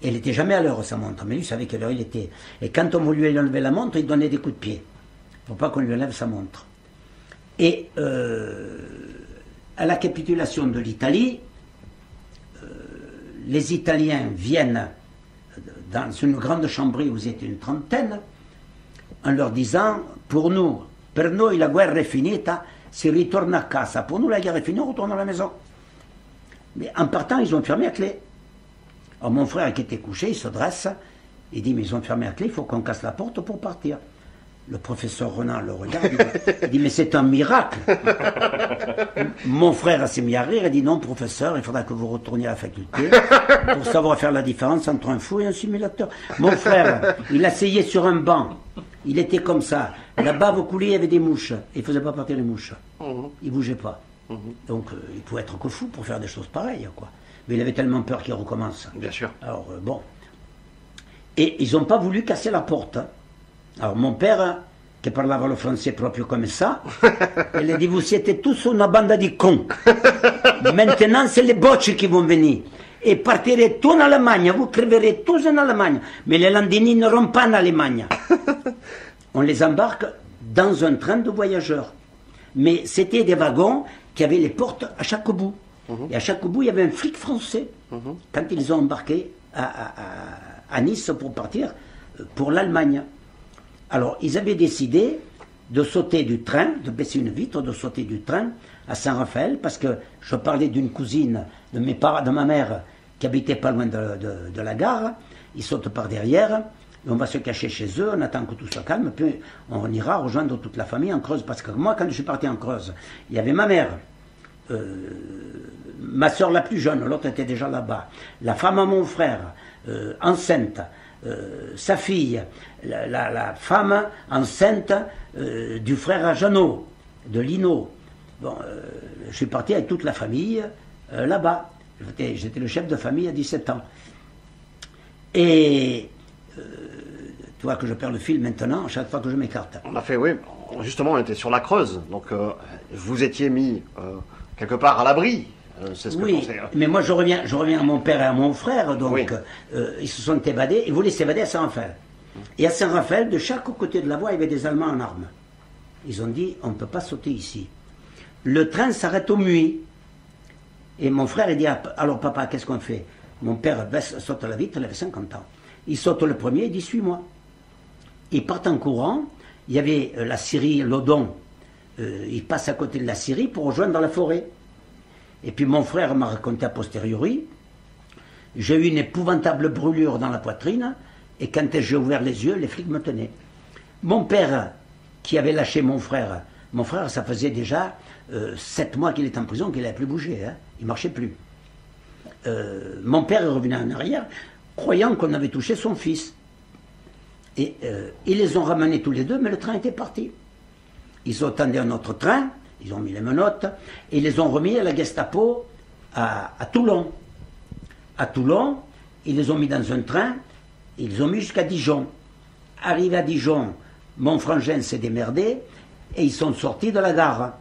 Elle n'était jamais à l'heure, sa montre, mais lui savait quelle heure il était. Et quand on lui enlevait la montre, il donnait des coups de pied, pour pas qu'on lui enlève sa montre. Et à la capitulation de l'Italie, les Italiens viennent dans une grande chambrée où ils étaient une trentaine, en leur disant, pour nous, per noi la guerra è finita, si ritorna a casa. Pour nous, la guerre est finie, on retourne à la maison. Mais en partant, ils ont fermé à clé. Alors mon frère qui était couché, il se dresse, il dit, mais ils ont fermé à clé, il faut qu'on casse la porte pour partir. Le professeur Renan le regarde, il dit, mais c'est un miracle. Mon frère s'est mis à rire, il dit, non professeur, il faudra que vous retourniez à la faculté pour savoir faire la différence entre un fou et un simulateur. Mon frère, il asseyait sur un banc, il était comme ça, la bave coulait, il y avait des mouches, il ne faisait pas partir les mouches, il ne bougeait pas. Donc il pouvait être que fou pour faire des choses pareilles, quoi. Mais il avait tellement peur qu'il recommence. Bien sûr. Alors bon. Et ils n'ont pas voulu casser la porte. Alors mon père, qui parlava le français proprio comme ça, il a dit, vous siete tous una banda di cons. Maintenant, c'est les bocce qui vont venir. Et partirez tous en Allemagne, vous crèverez tous en Allemagne. Mais les Landini n'iront pas en Allemagne. On les embarque dans un train de voyageurs. Mais c'était des wagons qui avaient les portes à chaque bout. Et à chaque bout, il y avait un flic français. Quand ils ont embarqué à Nice pour partir pour l'Allemagne. Alors, ils avaient décidé de sauter du train, de baisser une vitre, de sauter du train à Saint-Raphaël, parce que je parlais d'une cousine de ma mère qui habitait pas loin de la gare. Ils sautent par derrière, et on va se cacher chez eux, on attend que tout soit calme, puis on ira rejoindre toute la famille en Creuse. Parce que moi, quand je suis parti en Creuse, il y avait ma mère, ma soeur la plus jeune, l'autre était déjà là-bas, la femme à mon frère, enceinte, sa fille, la femme enceinte du frère Jeannot, de Lino. Bon, je suis parti avec toute la famille là-bas. J'étais le chef de famille à 17 ans. Et tu vois que je perds le fil maintenant, chaque fois que je m'écarte. On a fait, oui, justement, on était sur la Creuse, donc vous étiez mis quelque part à l'abri. C'est ce que Oui, pensais, mais moi je reviens à mon père et à mon frère, donc Oui. ils se sont évadés, ils voulaient s'évader à Saint-Raphaël. Et à Saint-Raphaël, de chaque côté de la voie, il y avait des Allemands en armes. Ils ont dit, on ne peut pas sauter ici. Le train s'arrête au Muy. Et mon frère, il dit, alors papa, qu'est-ce qu'on fait? Mon père saute la vitre, il avait 50 ans. Il saute le premier, il dit, suis-moi. Ils partent en courant, il y avait la Syrie, l'Odon, il passe à côté de la Syrie pour rejoindre la forêt. Et puis mon frère m'a raconté a posteriori, j'ai eu une épouvantable brûlure dans la poitrine, et quand j'ai ouvert les yeux, les flics me tenaient. Mon père, qui avait lâché mon frère, ça faisait déjà 7 mois qu'il était en prison, qu'il n'avait plus bougé, hein, il ne marchait plus. Mon père est revenu en arrière, croyant qu'on avait touché son fils. Et ils les ont ramenés tous les deux, mais le train était parti. Ils ont attendu un autre train, ils ont mis les menottes, et ils les ont remis à la Gestapo à Toulon. À Toulon, ils les ont mis dans un train, ils les ont mis jusqu'à Dijon. Arrivé à Dijon, mon frangin s'est démerdé, et ils sont sortis de la gare,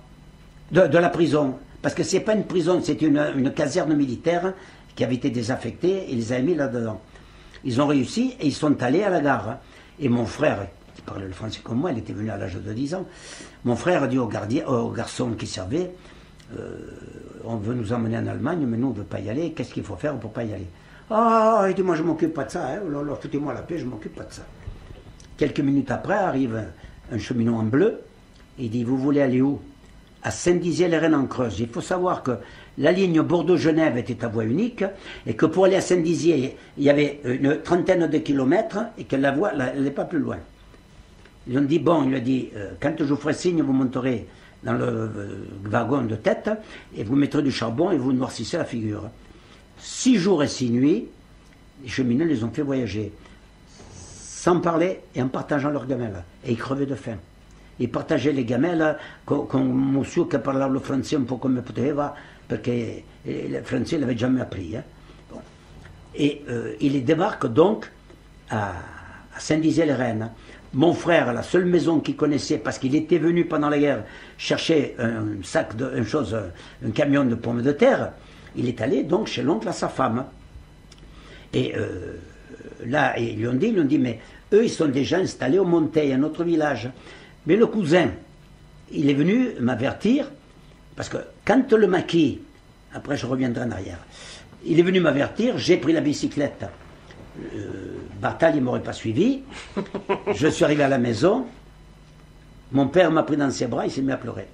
de la prison. Parce que ce n'est pas une prison, c'est une caserne militaire qui avait été désaffectée, et ils les avaient mis là-dedans. Ils ont réussi, et ils sont allés à la gare. Et mon frère, qui parlait le français comme moi, il était venu à l'âge de 10 ans, mon frère a dit au garçon qui servait, on veut nous emmener en Allemagne, mais nous on ne veut pas y aller, qu'est-ce qu'il faut faire pour ne pas y aller? Ah, il dit, moi je ne m'occupe pas de ça, hein. Alors foutez-moi la paix, je ne m'occupe pas de ça. Quelques minutes après, arrive un cheminot en bleu, il dit, vous voulez aller où? À Saint-Dizier-les-Rennes-en-Creuse. Il faut savoir que la ligne Bordeaux-Genève était à voie unique, et que pour aller à Saint-Dizier, il y avait une trentaine de kilomètres, et que la voie, elle n'est pas plus loin. Ils ont dit, bon, il lui a dit, quand je vous ferai signe, vous monterez dans le wagon de tête, et vous mettrez du charbon, et vous noircissez la figure. 6 jours et 6 nuits, les cheminots les ont fait voyager, sans parler, et en partageant leurs gamelles. Et ils crevaient de faim. Ils partageaient les gamelles con monsieur qui parlait le français un po' come poteva, perché le français ne l'avait jamais appris. Hein. Bon. Et il débarque donc à Saint-Dizier-les-Rennes. Mon frère, la seule maison qu'il connaissait, parce qu'il était venu pendant la guerre chercher un camion de pommes de terre, il est allé donc chez l'oncle à sa femme. Et là, ils lui ont dit, mais eux, ils sont déjà installés au Monteil, un autre village. Mais le cousin, il est venu m'avertir, parce que quand le maquis, après je reviendrai en arrière, il est venu m'avertir, j'ai pris la bicyclette, Bartal, il ne m'aurait pas suivi, je suis arrivé à la maison, mon père m'a pris dans ses bras, il s'est mis à pleurer.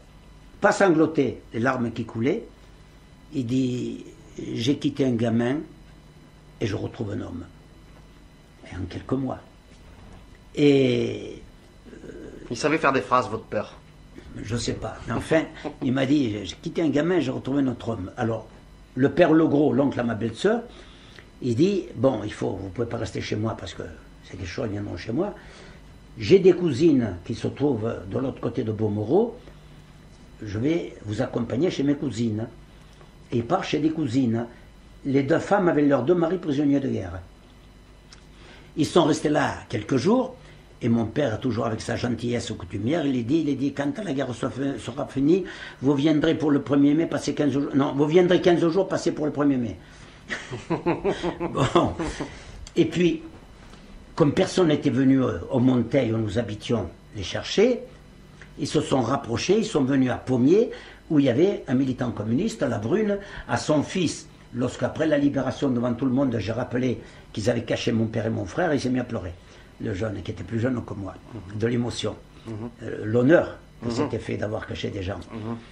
Pas sangloté, les larmes qui coulaient, il dit, j'ai quitté un gamin et je retrouve un homme. Et en quelques mois. Et... il savait faire des phrases, votre père? Je ne sais pas. Mais enfin, il m'a dit, j'ai quitté un gamin, j'ai retrouvé notre homme. Alors, le père Legros, l'oncle à ma belle-sœur, il dit, bon, vous ne pouvez pas rester chez moi parce que c'est des choses, ils viendront chez moi. J'ai des cousines qui se trouvent de l'autre côté de Beaumoreau. Je vais vous accompagner chez mes cousines. Et il part chez des cousines. Les 2 femmes avaient leurs 2 maris prisonniers de guerre. Ils sont restés là quelques jours. Et mon père, toujours avec sa gentillesse coutumière, il dit, quand la guerre sera finie, vous viendrez pour le 1er mai, passer 15 jours. Non, vous viendrez 15 jours, passer pour le 1er mai. Bon. Et puis, comme personne n'était venu au Monteil où nous habitions les chercher, ils se sont rapprochés, ils sont venus à Pommier, où il y avait un militant communiste, la Brune, à son fils. Lorsqu'après la libération, devant tout le monde, j'ai rappelé qu'ils avaient caché mon père et mon frère, il s'est mis à pleurer. Le jeune, qui était plus jeune que moi, de l'émotion, l'honneur que c'était fait d'avoir caché des gens.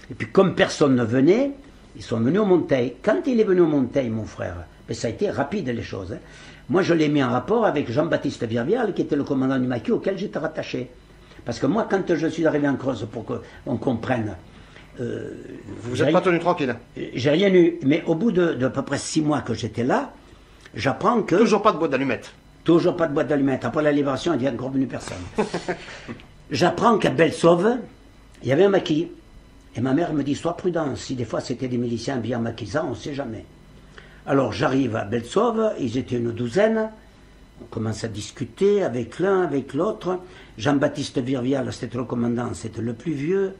Et puis comme personne ne venait, ils sont venus au Monteil. Quand il est venu au Monteil, mon frère, ben, ça a été rapide les choses. Hein. Moi je l'ai mis en rapport avec Jean-Baptiste Virvial, qui était le commandant du maquis auquel j'étais rattaché. Parce que moi, quand je suis arrivé en Creuse, pour qu'on comprenne... vous n'êtes pas tenu tranquille? J'ai rien eu, mais au bout de à peu près 6 mois que j'étais là, j'apprends que... Toujours pas de boîte d'allumettes? Toujours pas de boîte d'allumettes. Après la libération, il n'y a encore venu personne. J'apprends qu'à Belle-Sauve, il y avait un maquis. Et ma mère me dit, sois prudent, si des fois c'était des miliciens bien maquisants, on ne sait jamais. Alors j'arrive à Belle-Sauve, ils étaient une douzaine, on commence à discuter avec l'un, avec l'autre. Jean-Baptiste Virvial, c'était le commandant, c'était le plus vieux.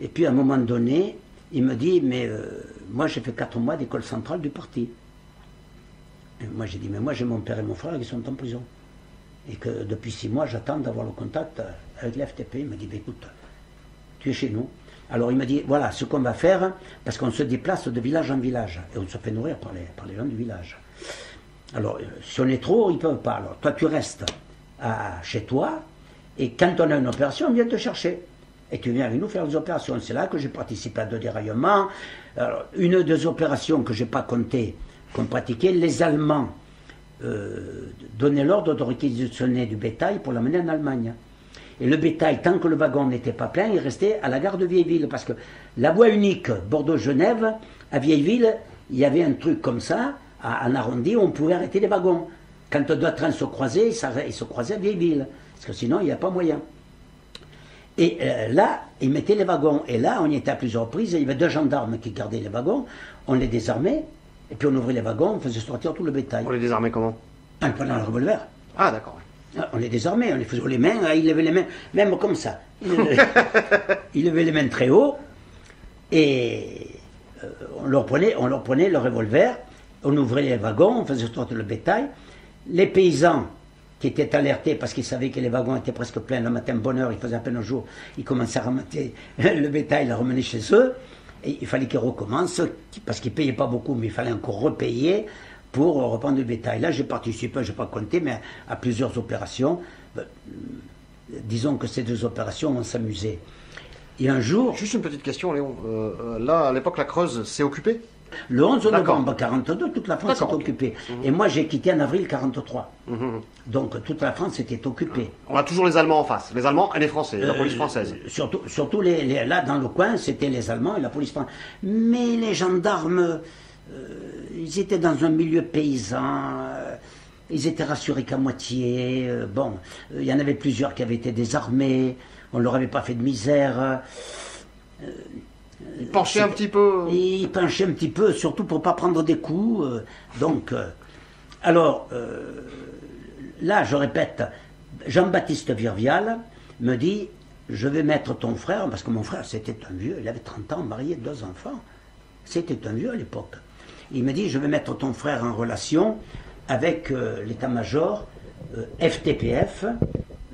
Et puis à un moment donné, il me dit, mais moi j'ai fait 4 mois d'école centrale du parti. Et moi j'ai dit, mais moi j'ai mon père et mon frère qui sont en prison. Et que depuis 6 mois, j'attends d'avoir le contact avec l'FTP. Il me dit, écoute, tu es chez nous. Alors il me dit, voilà ce qu'on va faire, parce qu'on se déplace de village en village, et on se fait nourrir par les gens du village. Alors, si on est trop, ils ne peuvent pas. Alors, toi, tu restes chez toi, et quand on a une opération, on vient te chercher. Et tu viens avec nous faire des opérations. C'est là que j'ai participé à 2 déraillements. Alors, une des opérations que je n'ai pas comptées, qu'on pratiquait, les Allemands donnaient l'ordre de réquisitionner du bétail pour l'amener en Allemagne. Et le bétail, tant que le wagon n'était pas plein, il restait à la gare de Vieilleville. Parce que la voie unique Bordeaux-Genève, à Vieilleville, il y avait un truc comme ça, en arrondi, où on pouvait arrêter les wagons. Quand 2 trains se croisaient, ils se croisaient à Vieilleville. Parce que sinon, il n'y a pas moyen. Et là, ils mettaient les wagons. Et là, on y était à plusieurs reprises. Il y avait 2 gendarmes qui gardaient les wagons. On les désarmait. Et puis on ouvrait les wagons, on faisait sortir tout le bétail. On les désarmait comment? En prenant le revolver. Ah, d'accord. On les désarmait, on les faisait les mains, il levait les mains, même comme ça. Il levait les mains très haut, et on leur prenait le revolver, on ouvrait les wagons, on faisait sortir le bétail. Les paysans qui étaient alertés parce qu'ils savaient que les wagons étaient presque pleins, le matin, bonne heure, il faisait à peine un jour, ils commençaient à ramasser le bétail, le ramener chez eux, et il fallait qu'ils recommencent, parce qu'ils ne payaient pas beaucoup, mais il fallait encore repayer pour reprendre le bétail. Là, j'ai participé, je n'ai pas compté, mais à plusieurs opérations. Disons que ces 2 opérations, on s'amusait. Et un jour... Juste une petite question, Léon. Là, à l'époque, la Creuse s'est occupée? Le 11 novembre 1942, toute la France était occupée. Et moi, j'ai quitté en avril 1943. Donc, toute la France était occupée. On a toujours les Allemands en face. Les Allemands et les Français, la police française. Surtout là, dans le coin, c'était les Allemands et la police française. Mais les gendarmes... ils étaient dans un milieu paysan, ils étaient rassurés qu'à moitié. Bon, il y en avait plusieurs qui avaient été désarmés, on ne leur avait pas fait de misère. Ils penchaient un petit peu. Ils penchaient un petit peu, surtout pour ne pas prendre des coups. Alors, là, je répète, Jean-Baptiste Virvial me dit, je vais mettre ton frère, parce que mon frère, c'était un vieux, il avait 30 ans, marié, 2 enfants. C'était un vieux à l'époque. Il me dit, je vais mettre ton frère en relation avec l'état-major FTPF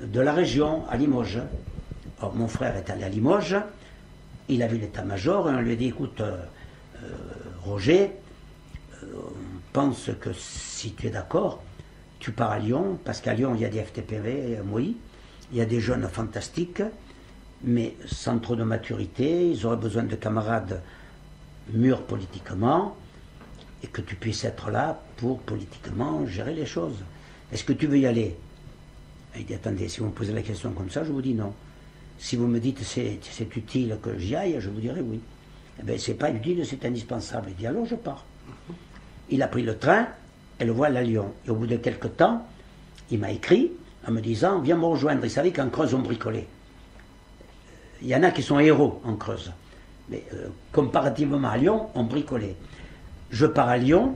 de la région, à Limoges. Or, mon frère est allé à Limoges, il a vu l'état-major, et on lui a dit, écoute, Roger, on pense que si tu es d'accord, tu pars à Lyon, parce qu'à Lyon, il y a des FTPV, oui, il y a des jeunes fantastiques, mais sans trop de maturité, ils auraient besoin de camarades mûrs politiquement, et que tu puisses être là pour politiquement gérer les choses. Est-ce que tu veux y aller? Il dit, attendez, si vous me posez la question comme ça, je vous dis non. Si vous me dites c'est utile que j'y aille, je vous dirai oui. Eh bien, c'est pas utile, c'est indispensable. Il dit, alors je pars. Il a pris le train, et le voilà à Lyon. Et au bout de quelques temps, il m'a écrit en me disant, viens me rejoindre. Il savait qu'en Creuse, on bricolait. Il y en a qui sont héros en Creuse. Mais comparativement à Lyon, on bricolait. Je pars à Lyon,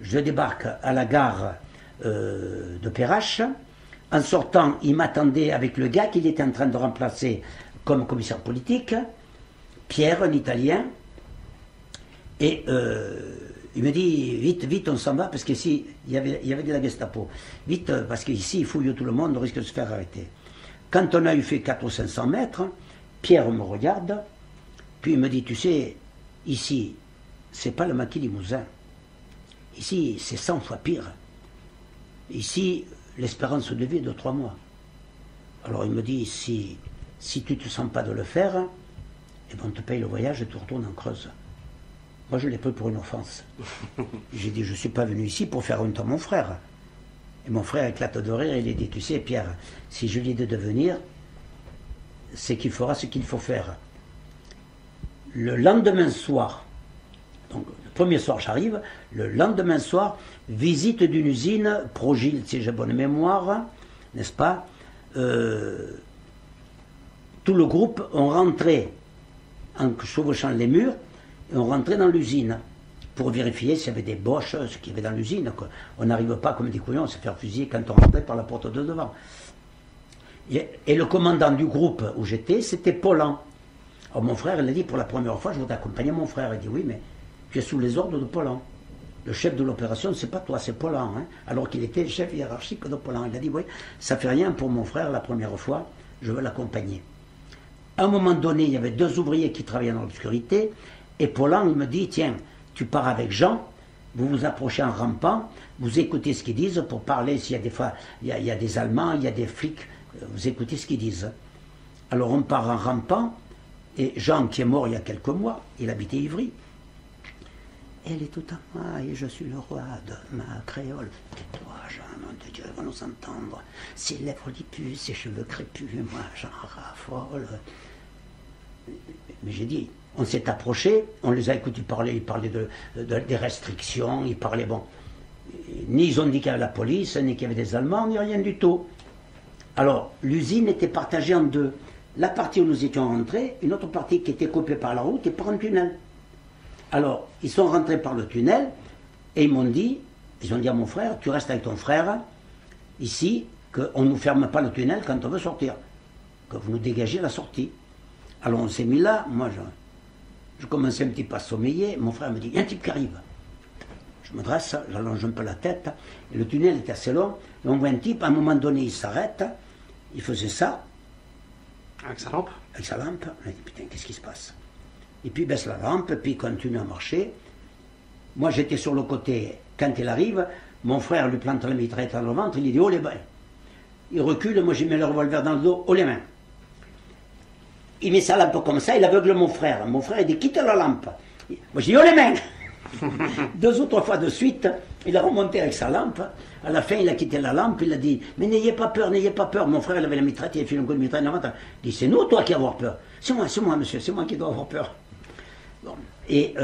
je débarque à la gare de Perrache. En sortant, il m'attendait avec le gars qu'il était en train de remplacer comme commissaire politique, Pierre, un Italien. Et il me dit, vite, vite, on s'en va, parce qu'ici, il y avait de la Gestapo. Vite, parce qu'ici, il fouille tout le monde, on risque de se faire arrêter. Quand on a eu fait 400 ou 500 mètres, Pierre me regarde, puis il me dit, tu sais, ici, c'est pas le maquis Limousin. Ici, c'est 100 fois pire. Ici, l'espérance de vie est de 3 mois. Alors il me dit, si tu ne te sens pas de le faire, eh ben, on te paye le voyage et tu retournes en Creuse. Moi, je l'ai pris pour une offense. J'ai dit, je ne suis pas venu ici pour faire honte à mon frère. Et mon frère éclate de rire et il a dit, tu sais, Pierre, si je lui dis de venir, c'est qu'il fera ce qu'il faut faire. Le lendemain soir, donc premier soir, j'arrive. Le lendemain soir, visite d'une usine, Progil, si j'ai bonne mémoire, n'est-ce pas? Tout le groupe, on rentrait en chevauchant les murs, et on rentrait dans l'usine pour vérifier s'il y avait des boches, ce qu'il y avait dans l'usine. On n'arrive pas comme des couillons à se faire fusiller quand on rentrait par la porte de devant. Et le commandant du groupe où j'étais, c'était Paulan. Alors mon frère, il a dit, pour la première fois, je voudrais accompagner mon frère. Il dit, oui, mais tu es sous les ordres de Paulan. Le chef de l'opération, c'est pas toi, c'est Paulan. Hein, alors qu'il était le chef hiérarchique de Paulan. Il a dit, oui, ça fait rien pour mon frère la première fois, je veux l'accompagner. À un moment donné, il y avait 2 ouvriers qui travaillaient dans l'obscurité, et Paulan, il me dit, tiens, tu pars avec Jean, vous vous approchez en rampant, vous écoutez ce qu'ils disent pour parler, s'il y a des fois, il y a des Allemands, il y a des flics, vous écoutez ce qu'ils disent. Alors on part en rampant, et Jean, qui est mort il y a quelques mois, il habitait Ivry. Elle est toute à moi, et je suis le roi de ma créole. Tais-toi, Jean, nom de Dieu, va nous entendre. Ses lèvres lipus, ses cheveux crépus, moi, j'en raffole. Mais j'ai dit, on s'est approché, on les a écoutés parler, ils parlaient des restrictions, ils parlaient, bon, ni ils ont dit qu'il y avait la police, ni qu'il y avait des Allemands, ni rien du tout. Alors, l'usine était partagée en 2. La partie où nous étions rentrés, une autre partie qui était coupée par la route et par un tunnel. Alors, ils sont rentrés par le tunnel et ils ont dit à mon frère, tu restes avec ton frère ici, qu'on ne nous ferme pas le tunnel quand on veut sortir, que vous nous dégagez la sortie. Alors on s'est mis là, moi je commençais un petit peu à sommeiller, mon frère me dit, il y a un type qui arrive. Je me dresse, j'allonge un peu la tête, et le tunnel est assez long, et on voit un type, à un moment donné il s'arrête, il faisait ça. Avec sa lampe? Avec sa lampe, on a dit, putain, qu'est-ce qui se passe? Et puis il baisse la lampe, puis il continue à marcher. Moi j'étais sur le côté, quand il arrive, mon frère lui plante la mitraillette dans le ventre, il lui dit, oh les mains. Il recule, moi j'ai mis le revolver dans le dos, oh les mains. Il met sa lampe comme ça, il aveugle mon frère. Mon frère il dit, quitte la lampe. Moi je dis, oh les mains. 2 ou 3 fois de suite, il a remonté avec sa lampe. À la fin, il a quitté la lampe, il a dit, mais n'ayez pas peur, n'ayez pas peur. Mon frère, il avait la mitraillette, il a fait un coup de mitraillette dans le ventre. Il dit, c'est nous, toi, qui avons peur. C'est moi, monsieur, c'est moi qui dois avoir peur. Bon. Et,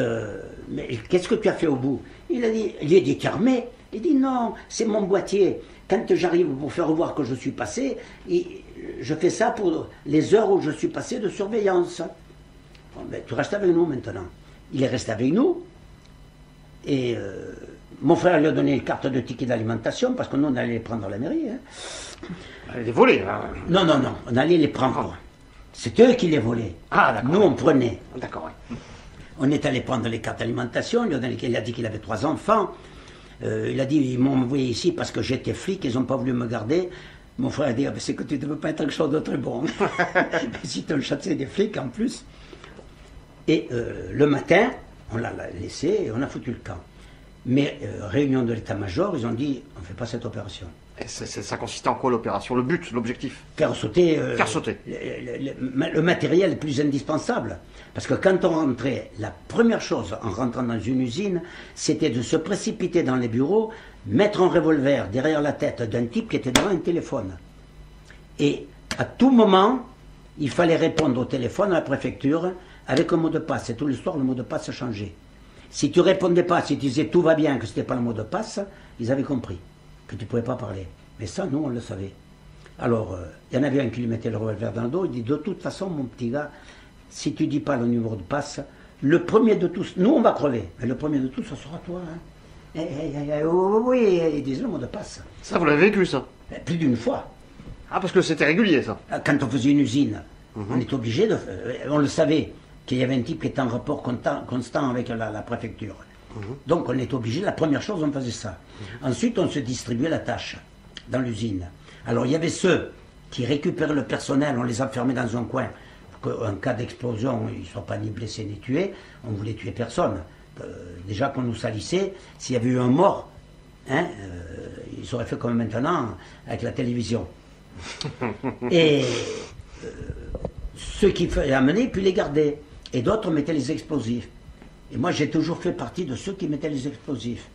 mais qu'est-ce que tu as fait au bout? Il a dit, il est déterminé. Il dit, non, c'est mon boîtier. Quand j'arrive pour faire voir que je suis passé, je fais ça pour les heures où je suis passé de surveillance. Bon, ben, tu restes avec nous maintenant. Il est resté avec nous. Et mon frère lui a donné une carte de ticket d'alimentation parce que nous on allait les prendre à la mairie. Hein. Elle est volée, là. Non, on allait les prendre. C'est eux qui les volaient. Ah, d'accord. Nous on prenait. D'accord, oui. On est allé prendre les cartes d'alimentation. Il a dit qu'il avait 3 enfants. Il a dit, ils m'ont envoyé ici parce que j'étais flic, ils n'ont pas voulu me garder. Mon frère a dit, ah, ben, c'est que tu ne veux pas être quelque chose de très bon. Si tu as chassé des flics en plus. Et le matin, on l'a laissé et on a foutu le camp. Mais réunion de l'état-major, ils ont dit, on ne fait pas cette opération. Et ça consistait en quoi l'opération? Le but, l'objectif? Faire sauter, Faire sauter. Le matériel le plus indispensable. Parce que quand on rentrait, la première chose en rentrant dans une usine, c'était de se précipiter dans les bureaux, mettre un revolver derrière la tête d'un type qui était devant un téléphone. Et à tout moment, il fallait répondre au téléphone à la préfecture avec un mot de passe. Et tous les soirs, le mot de passe a changé. Si tu répondais pas, si tu disais tout va bien, que ce n'était pas le mot de passe, ils avaient compris que tu ne pouvais pas parler. Mais ça, nous, on le savait. Alors, il y en avait un qui lui mettait le revolver dans le dos, il dit, de toute façon, mon petit gars, si tu ne dis pas le numéro de passe, le premier de tous, nous, on va crever, mais le premier de tous, ce sera toi. Hein. Oui, il disait le mot de passe. Ça, vous l'avez vécu, ça? Plus d'une fois. Ah, parce que c'était régulier, ça? Quand on faisait une usine, on était obligé de... on le savait, qu'il y avait un type qui était en rapport constant avec la préfecture. Donc on était obligé, la première chose, on faisait ça. Ensuite, on se distribuait la tâche dans l'usine. Alors il y avait ceux qui récupéraient le personnel, on les enfermait dans un coin, pour qu'en cas d'explosion, ils ne soient pas ni blessés ni tués. On voulait tuer personne. Déjà qu'on nous salissait, s'il y avait eu un mort, hein, ils auraient fait comme maintenant avec la télévision. Et ceux qui faisaient amener, puis les garder. Et d'autres mettaient les explosifs. Et moi, j'ai toujours fait partie de ceux qui mettaient les explosifs.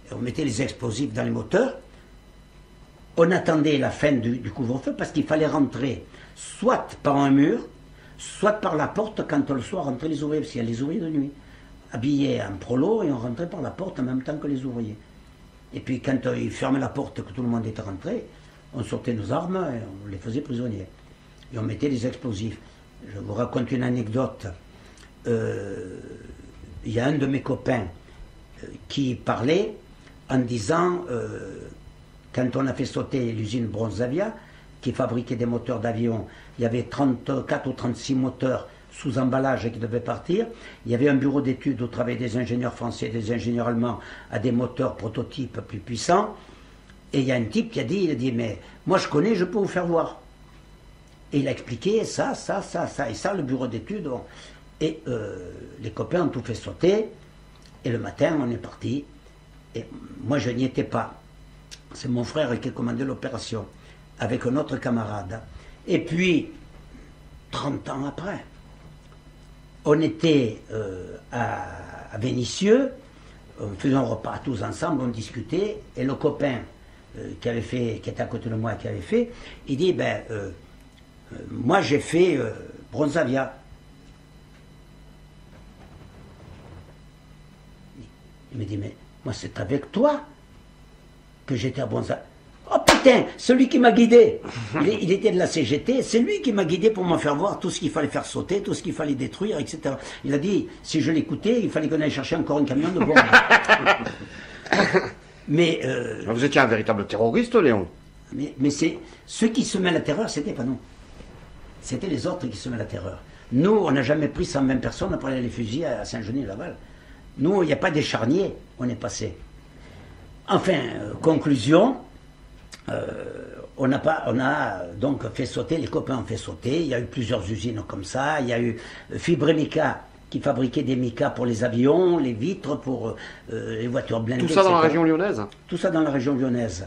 Et on mettait les explosifs dans les moteurs. On attendait la fin du couvre-feu parce qu'il fallait rentrer soit par un mur, soit par la porte quand le soir rentraient les ouvriers, parce qu'il y a les ouvriers de nuit. habillés en prolo et on rentrait par la porte en même temps que les ouvriers. Et puis quand ils fermaient la porte, que tout le monde était rentré, on sortait nos armes et on les faisait prisonniers. Et on mettait des explosifs. Je vous raconte une anecdote. Il y a un de mes copains qui parlait en disant, quand on a fait sauter l'usine Bronzavia, qui fabriquait des moteurs d'avion, il y avait 34 ou 36 moteurs sous emballage qui devaient partir. Il y avait un bureau d'études où travaillaient des ingénieurs français, des ingénieurs allemands à des moteurs prototypes plus puissants. Et il y a un type qui a dit, mais moi je connais, je peux vous faire voir. Et il a expliqué ça, et ça, le bureau d'études. Bon. Et les copains ont tout fait sauter. Et le matin, on est parti. Et moi, je n'y étais pas. C'est mon frère qui a commandé l'opération, avec un autre camarade. Et puis, 30 ans après, on était à Vénissieux, on faisait un repas tous ensemble, on discutait, et le copain qui était à côté de moi, qui avait fait, il dit, moi j'ai fait Bronzavia. Il me dit, mais moi c'est avec toi que j'étais à Bronzavia. Oh putain, celui qui m'a guidé, il était de la CGT, c'est lui qui m'a guidé pour me faire voir tout ce qu'il fallait faire sauter, tout ce qu'il fallait détruire, etc. Il a dit, si je l'écoutais, il fallait qu'on aille chercher encore un camion de bois. Mais vous étiez un véritable terroriste, Léon. Mais c'est ceux qui semaient la terreur, c'était pas nous. C'était les autres qui semaient la terreur. Nous, on n'a jamais pris 120 personnes pour aller les fusiller à Saint-Genis-Laval. Nous, il n'y a pas des charniers, on est passé. Enfin, conclusion, on a donc fait sauter, les copains ont fait sauter, il y a eu plusieurs usines comme ça, il y a eu Fibremica qui fabriquait des micas pour les avions, les vitres pour les voitures blindées. Tout ça dans etc. la région lyonnaise? Tout ça dans la région lyonnaise.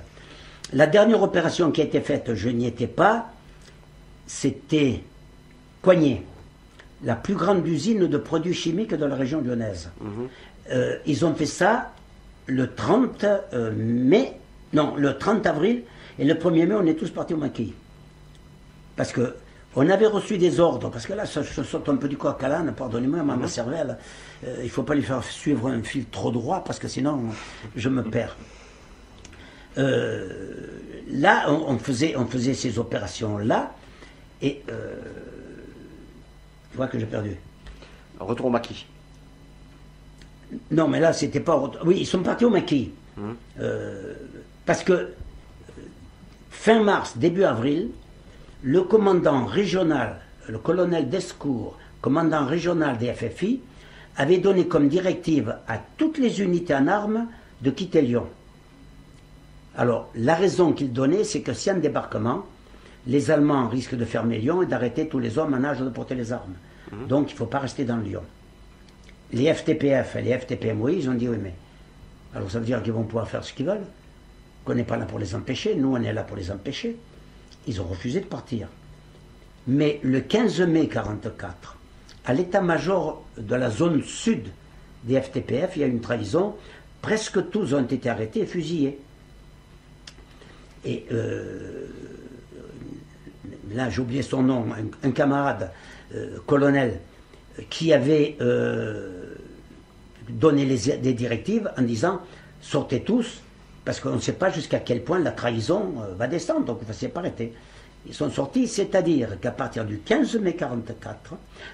La dernière opération qui a été faite, je n'y étais pas, c'était Coignet, la plus grande usine de produits chimiques de la région lyonnaise. Ils ont fait ça le 30 le 30 avril, et le 1er mai, on est tous partis au maquis. Parce que on avait reçu des ordres, parce que là, ça saute un peu du coq à l'âne, pardonnez-moi, ma cervelle, il ne faut pas lui faire suivre un fil trop droit, parce que sinon, je me perds. Là, on faisait ces opérations-là, et tu vois que j'ai perdu. Retour au maquis. Non, mais là, c'était pas... Oui, ils sont partis au maquis. Parce que fin mars, début avril, le commandant régional, le colonel Descours, commandant régional des FFI, avait donné comme directive à toutes les unités en armes de quitter Lyon. Alors, la raison qu'il donnait, c'est que si un débarquement, les Allemands risquent de fermer Lyon et d'arrêter tous les hommes en âge de porter les armes. Donc, il ne faut pas rester dans Lyon. Les FTPF et les FTPMOI, ils ont dit oui, mais alors ça veut dire qu'ils vont pouvoir faire ce qu'ils veulent, qu'on n'est pas là pour les empêcher, nous on est là pour les empêcher. Ils ont refusé de partir. Mais le 15 mai 1944, à l'état-major de la zone sud des FTPF, il y a une trahison, presque tous ont été arrêtés et fusillés. Et là j'ai oublié son nom, un camarade, colonel, qui avait donné des directives en disant sortez tous, parce qu'on ne sait pas jusqu'à quel point la trahison va descendre, donc il ne faut pas arrêter. Ils sont sortis, c'est-à-dire qu'à partir du 15 mai 1944,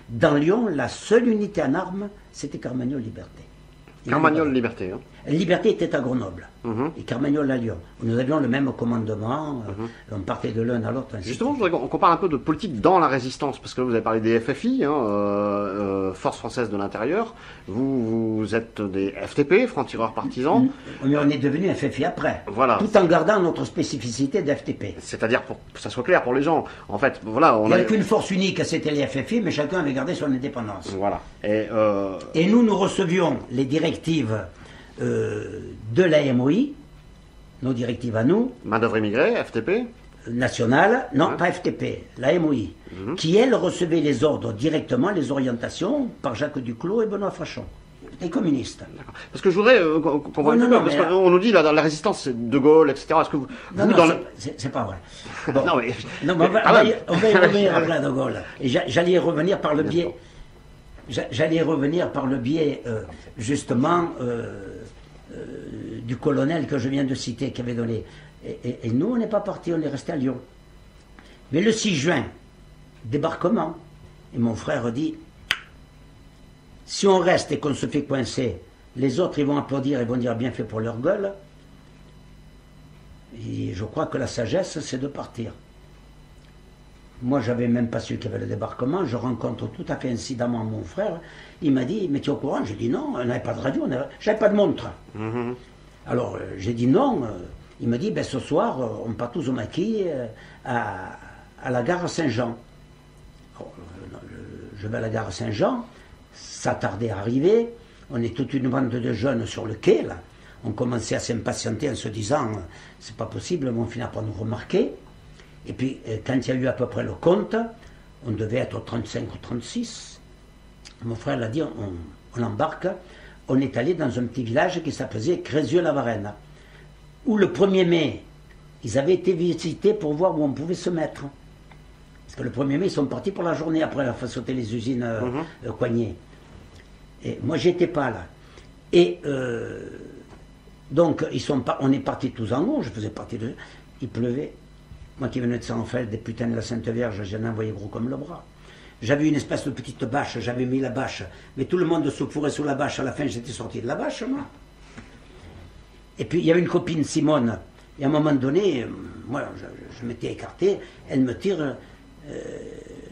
dans Lyon, la seule unité en armes, c'était Carmagnole Liberté. Carmagnole Liberté. Hein. Liberté était à Grenoble et Carmagnole à Lyon. Nous avions le même commandement, on partait de l'un à l'autre. Justement, je voudrais qu'on parle un peu de politique dans la résistance, parce que là, vous avez parlé des FFI, Forces Françaises de l'Intérieur. Vous êtes des FTP, francs-tireurs partisans. Mais on est devenu FFI après, voilà. Tout en gardant notre spécificité d'FTP. C'est-à-dire, pour que ça soit clair pour les gens, en fait, voilà... Il n'y avait qu'une force unique, c'était les FFI, mais chacun avait gardé son indépendance. Voilà. Et nous recevions les directives de la MOI, nos directives à nous. Main-d'œuvre immigrée, FTP nationale, non, pas FTP, la MOI, qui elle recevait les ordres directement, les orientations, par Jacques Duclos et Benoît Frachon, des communistes. Parce que je voudrais qu'on voit parce qu'on nous dit la résistance, c'est De Gaulle, etc. Est-ce que vous, c'est pas vrai. Bon. Non, mais on va y revenir à De Gaulle. Et j'allais y revenir par le biais. j'allais revenir par le biais, justement, du colonel que je viens de citer, qui avait donné. Et nous, on n'est pas partis, on est resté à Lyon. Mais le 6 juin, débarquement, et mon frère dit, si on reste et qu'on se fait coincer, les autres, ils vont applaudir et vont dire bien fait pour leur gueule. Et je crois que la sagesse, c'est de partir. Moi, j'avais même pas su qu'il y avait le débarquement. Je rencontre tout à fait incidemment mon frère. Il m'a dit, mais tu es au courant? J'ai dit non, on n'avait pas de radio, j'avais pas de montre. Alors, j'ai dit non. Il me dit, ben, ce soir, on part tous au maquis à la gare Saint-Jean. Je vais à la gare Saint-Jean, ça tardait à arriver. On est toute une bande de jeunes sur le quai, là. On commençait à s'impatienter en se disant, c'est pas possible, on finira par nous remarquer. Et puis, quand il y a eu à peu près le compte, on devait être 35 ou 36. Mon frère l'a dit, on embarque. On est allé dans un petit village qui s'appelait Crézieux-la-Varenne, où le 1er mai, ils avaient été visités pour voir où on pouvait se mettre. Parce que le 1er mai, ils sont partis pour la journée après avoir fait sauter les usines Coignet. Et moi, j'étais pas là. Et donc, on est partis tous en haut, je faisais partie de... Il pleuvait. Moi qui venais de Saint-Raphaël, des putains de la Sainte Vierge, j'en envoyais gros comme le bras. J'avais une espèce de petite bâche, j'avais mis la bâche, mais tout le monde se fourrait sous la bâche, à la fin j'étais sorti de la bâche, moi. Et puis il y avait une copine, Simone, et à un moment donné, moi je m'étais écarté, elle me tire,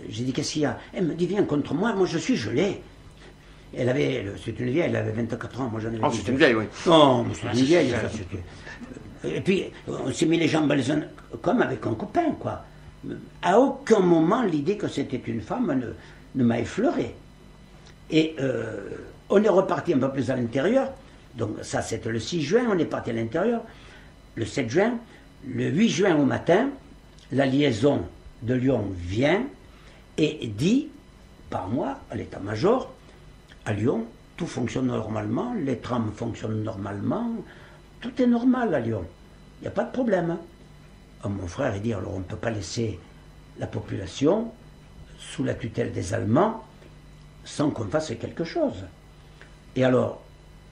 j'ai dit qu'est-ce qu'il y a? Elle me dit viens contre moi, moi je suis gelé. Elle avait, c'est une vieille, elle avait 24 ans, moi j'en avais... Oh, c'est une vieille, oui. Non, c'est une vieille, et puis, on s'est mis les jambes les uns comme avec un copain, quoi. À aucun moment, l'idée que c'était une femme ne m'a effleuré. Et on est reparti un peu plus à l'intérieur. Donc ça, c'était le 6 juin, on est parti à l'intérieur. Le 7 juin, le 8 juin au matin, la liaison de Lyon vient et dit, par moi, à l'état-major, à Lyon, tout fonctionne normalement, les trams fonctionnent normalement, tout est normal à Lyon. Il n'y a pas de problème. Hein. Mon frère, il dit, alors on ne peut pas laisser la population sous la tutelle des Allemands sans qu'on fasse quelque chose. Et alors,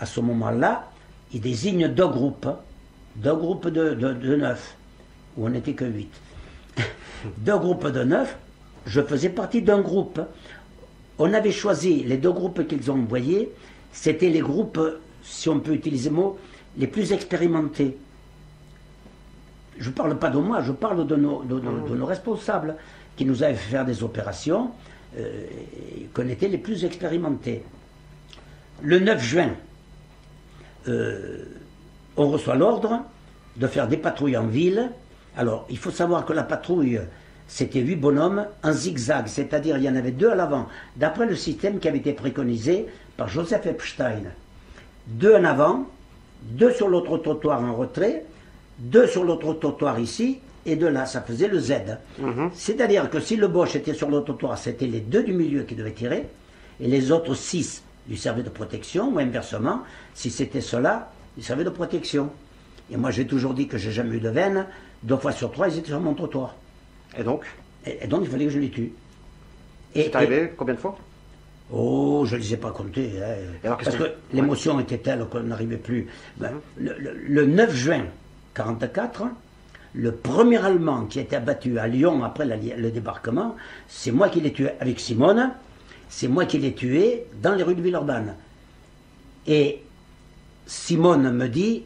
à ce moment-là, il désigne deux groupes de 9, où on n'était que 8. Deux groupes de 9, je faisais partie d'un groupe. On avait choisi, les deux groupes qu'ils ont envoyés, c'était les groupes, si on peut utiliser le mot, les plus expérimentés. Je ne parle pas de moi, je parle de nos responsables qui nous avaient fait faire des opérations, qu'on était les plus expérimentés. Le 9 juin, on reçoit l'ordre de faire des patrouilles en ville. Alors, il faut savoir que la patrouille, c'était 8 bonhommes en zigzag, c'est-à-dire il y en avait 2 à l'avant, d'après le système qui avait été préconisé par Joseph Epstein. 2 en avant, 2 sur l'autre trottoir en retrait, 2 sur l'autre trottoir ici, et 2 là, ça faisait le Z. C'est-à-dire que si le Boche était sur l'autre trottoir, c'était les 2 du milieu qui devaient tirer, et les autres 6 lui servaient de protection, ou inversement, si c'était cela, ils servaient de protection. Et moi j'ai toujours dit que j'ai jamais eu de veine, 2 fois sur 3, ils étaient sur mon trottoir. Et donc donc il fallait que je les tue. C'est arrivé combien de fois? Oh, je ne les ai pas comptés. Hein. Alors, parce que l'émotion était telle qu'on n'arrivait plus. Ben, le 9 juin 1944, le premier Allemand qui a été abattu à Lyon après le débarquement, c'est moi qui l'ai tué avec Simone, c'est moi qui l'ai tué dans les rues de Villeurbanne. Et Simone me dit,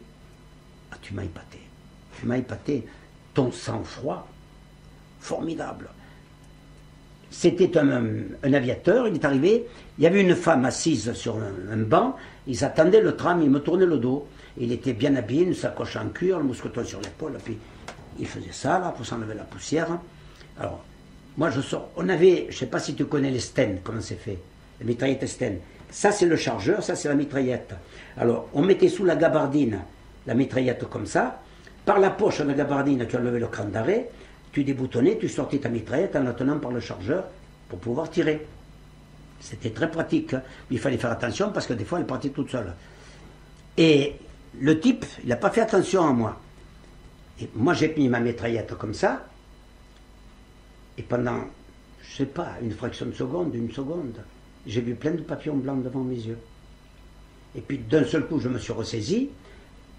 ah, tu m'as épaté, ton sang-froid, formidable. C'était un aviateur, il est arrivé, il y avait une femme assise sur un banc, ils attendaient le tram, il me tournait le dos, il était bien habillé, une sacoche en cuir, le mousqueton sur l'épaule, puis il faisait ça là pour s'enlever la poussière. Alors, moi je sors, on avait, je ne sais pas si tu connais les Sten, comment c'est fait, les mitraillettes Sten. Ça c'est le chargeur, ça c'est la mitraillette. Alors, on mettait sous la gabardine la mitraillette comme ça, par la poche de la gabardine, tu enlevais le cran d'arrêt, tu déboutonnais, tu sortais ta mitraillette en la tenant par le chargeur pour pouvoir tirer. C'était très pratique, hein. Il fallait faire attention parce que des fois elle partait toute seule. Et le type, il n'a pas fait attention à moi. Et moi j'ai mis ma mitraillette comme ça, et pendant, je ne sais pas, une fraction de seconde, une seconde, j'ai vu plein de papillons blancs devant mes yeux. Et puis d'un seul coup, je me suis ressaisi.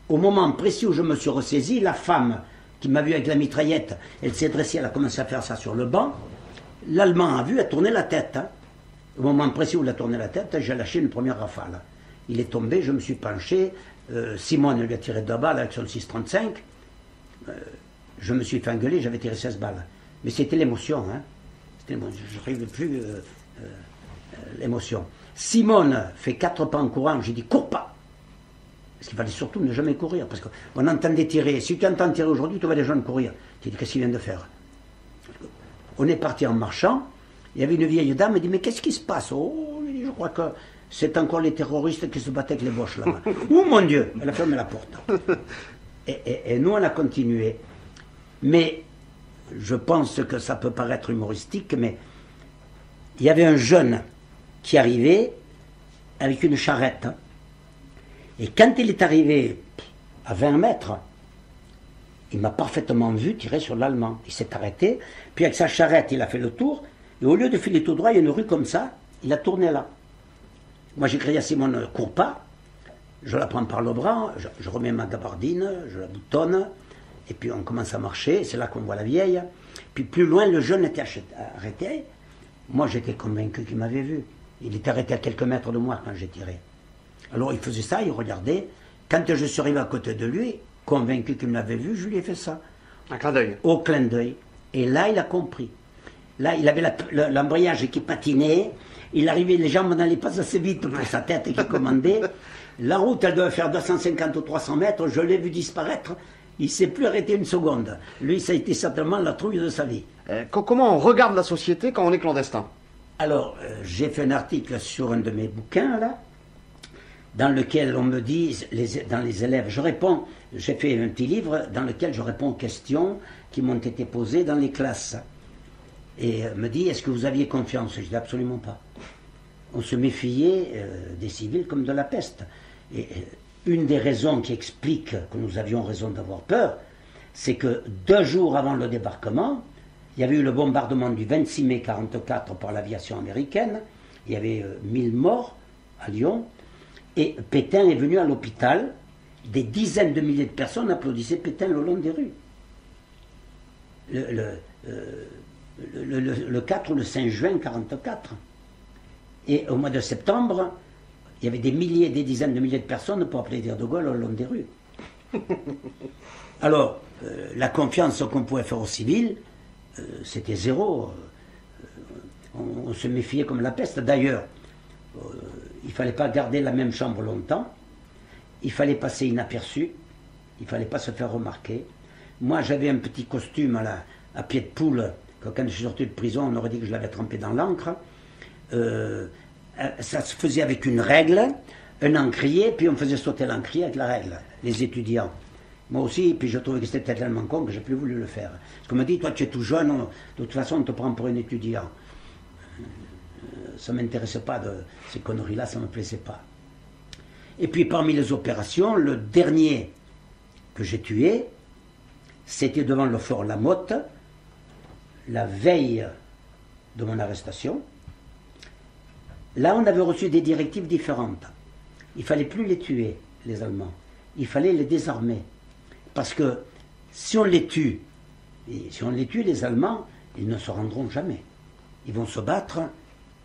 Au moment précis où je me suis ressaisi, la femme qui m'a vu avec la mitraillette, elle s'est dressée, elle a commencé à faire ça sur le banc. L'Allemand a vu, a tourné la tête. Hein. Au moment précis où il a tourné la tête, j'ai lâché une première rafale. Il est tombé, je me suis penché. Simone lui a tiré 2 balles avec son 6,35. Je me suis fait engueuler, j'avais tiré 16 balles. Mais c'était l'émotion. Hein. Je n'arrivais plus l'émotion. Simone fait 4 pas en courant, j'ai dit cours pas. Parce qu'il fallait surtout ne jamais courir. Parce qu'on entendait tirer. Si tu entends tirer aujourd'hui, tu vois les jeunes courir. Tu dis qu'est-ce qu'il vient de faire? On est parti en marchant. Il y avait une vieille dame, elle dit mais qu'est-ce qui se passe? Oh, je crois que c'est encore les terroristes qui se battaient avec les Boches là-bas. Oh mon Dieu! Elle a fermé la porte. Et nous, on a continué. Mais je pense que ça peut paraître humoristique, mais il y avait un jeune qui arrivait avec une charrette. Et quand il est arrivé à 20 mètres, il m'a parfaitement vu tirer sur l'Allemand. Il s'est arrêté, puis avec sa charrette, il a fait le tour, et au lieu de filer tout droit, il y a une rue comme ça, il a tourné là. Moi, j'ai crié à Simone, cours pas. Je la prends par le bras, je remets ma gabardine, je la boutonne, et puis on commence à marcher, c'est là qu'on voit la vieille. Puis plus loin, le jeune était arrêté. Moi, j'étais convaincu qu'il m'avait vu. Il était arrêté à quelques mètres de moi quand j'ai tiré. Alors il faisait ça, il regardait. Quand je suis arrivé à côté de lui, convaincu qu'il m'avait vu, je lui ai fait ça. Un clin d'œil. Au clin d'œil. Et là, il a compris. Là, il avait l'embrayage qui patinait. Il arrivait, les jambes n'allaient pas assez vite pour sa tête qui commandait. La route, elle devait faire 250 ou 300 mètres. Je l'ai vu disparaître. Il ne s'est plus arrêté une seconde. Lui, ça a été certainement la trouille de sa vie. Comment on regarde la société quand on est clandestin? Alors, j'ai fait un article sur un de mes bouquins, là, dans lequel on me dit, dans les élèves, j'ai fait un petit livre dans lequel je réponds aux questions qui m'ont été posées dans les classes. Et me dit, est-ce que vous aviez confiance? Je dis absolument pas. On se méfiait des civils comme de la peste. Et une des raisons qui explique que nous avions raison d'avoir peur, c'est que 2 jours avant le débarquement, il y avait eu le bombardement du 26 mai 1944 par l'aviation américaine. Il y avait 1000 morts à Lyon. Et Pétain est venu à l'hôpital. Des dizaines de milliers de personnes applaudissaient Pétain le long des rues. Le 4 ou le 5 juin 1944. Et au mois de septembre, il y avait des milliers, des dizaines de milliers de personnes pour applaudir De Gaulle le long des rues. Alors, la confiance qu'on pouvait faire aux civils, c'était zéro. On se méfiait comme la peste. D'ailleurs, il ne fallait pas garder la même chambre longtemps. Il fallait passer inaperçu. Il ne fallait pas se faire remarquer. Moi, j'avais un petit costume à pied de poule, que quand je suis sorti de prison, on aurait dit que je l'avais trempé dans l'encre. Ça se faisait avec une règle, un encrier, puis on faisait sauter l'encrier avec la règle, les étudiants. Moi aussi, puis je trouvais que c'était tellement con que j'ai plus voulu le faire. Parce qu'on m'a dit, toi tu es tout jeune, de toute façon on te prend pour un étudiant. Ça ne m'intéressait pas, ces conneries-là, ça ne me plaisait pas. Et puis parmi les opérations, le dernier que j'ai tué, c'était devant le fort Lamotte, la veille de mon arrestation. Là, on avait reçu des directives différentes. Il ne fallait plus les tuer, les Allemands. Il fallait les désarmer. Parce que si on les tue, les Allemands, ils ne se rendront jamais. Ils vont se battre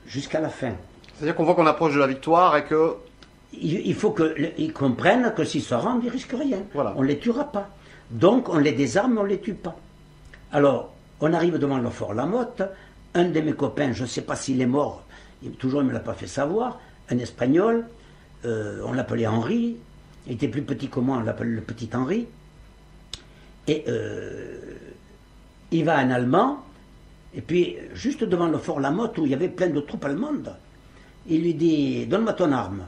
jusqu'à la fin. C'est-à-dire qu'on voit qu'on approche de la victoire et que... Il faut qu'ils comprennent que s'ils se rendent, ils ne risquent rien. Voilà. On ne les tuera pas. Donc, on les désarme, mais on ne les tue pas. Alors, on arrive devant le fort Lamotte. Un de mes copains, je ne sais pas s'il est mort, toujours il ne me l'a pas fait savoir, un Espagnol, on l'appelait Henri, il était plus petit que moi, on l'appelait le petit Henri, et il va en allemand, et puis juste devant le fort Lamotte où il y avait plein de troupes allemandes, il lui dit, donne-moi ton arme.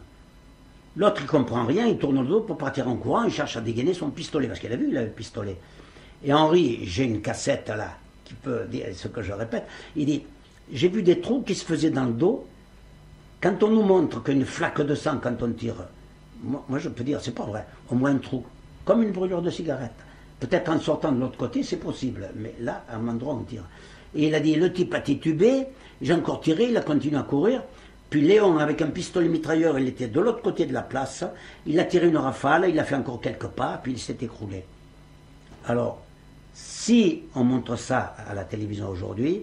L'autre il comprend rien, il tourne le dos pour partir en courant, il cherche à dégainer son pistolet, parce qu'il a vu, il avait le pistolet. Et Henri, j'ai une cassette là, qui peut dire ce que je répète, il dit, j'ai vu des trous qui se faisaient dans le dos. Quand on nous montre qu'une flaque de sang, quand on tire, moi je peux dire, c'est pas vrai, au moins un trou, comme une brûlure de cigarette. Peut-être en sortant de l'autre côté, c'est possible, mais là, à un endroit, on tire. Et il a dit, le type a titubé, j'ai encore tiré, il a continué à courir, Puis Léon, avec un pistolet mitrailleur, il était de l'autre côté de la place. Il a tiré une rafale, il a fait encore quelques pas, puis il s'est écroulé. Alors, si on montre ça à la télévision aujourd'hui,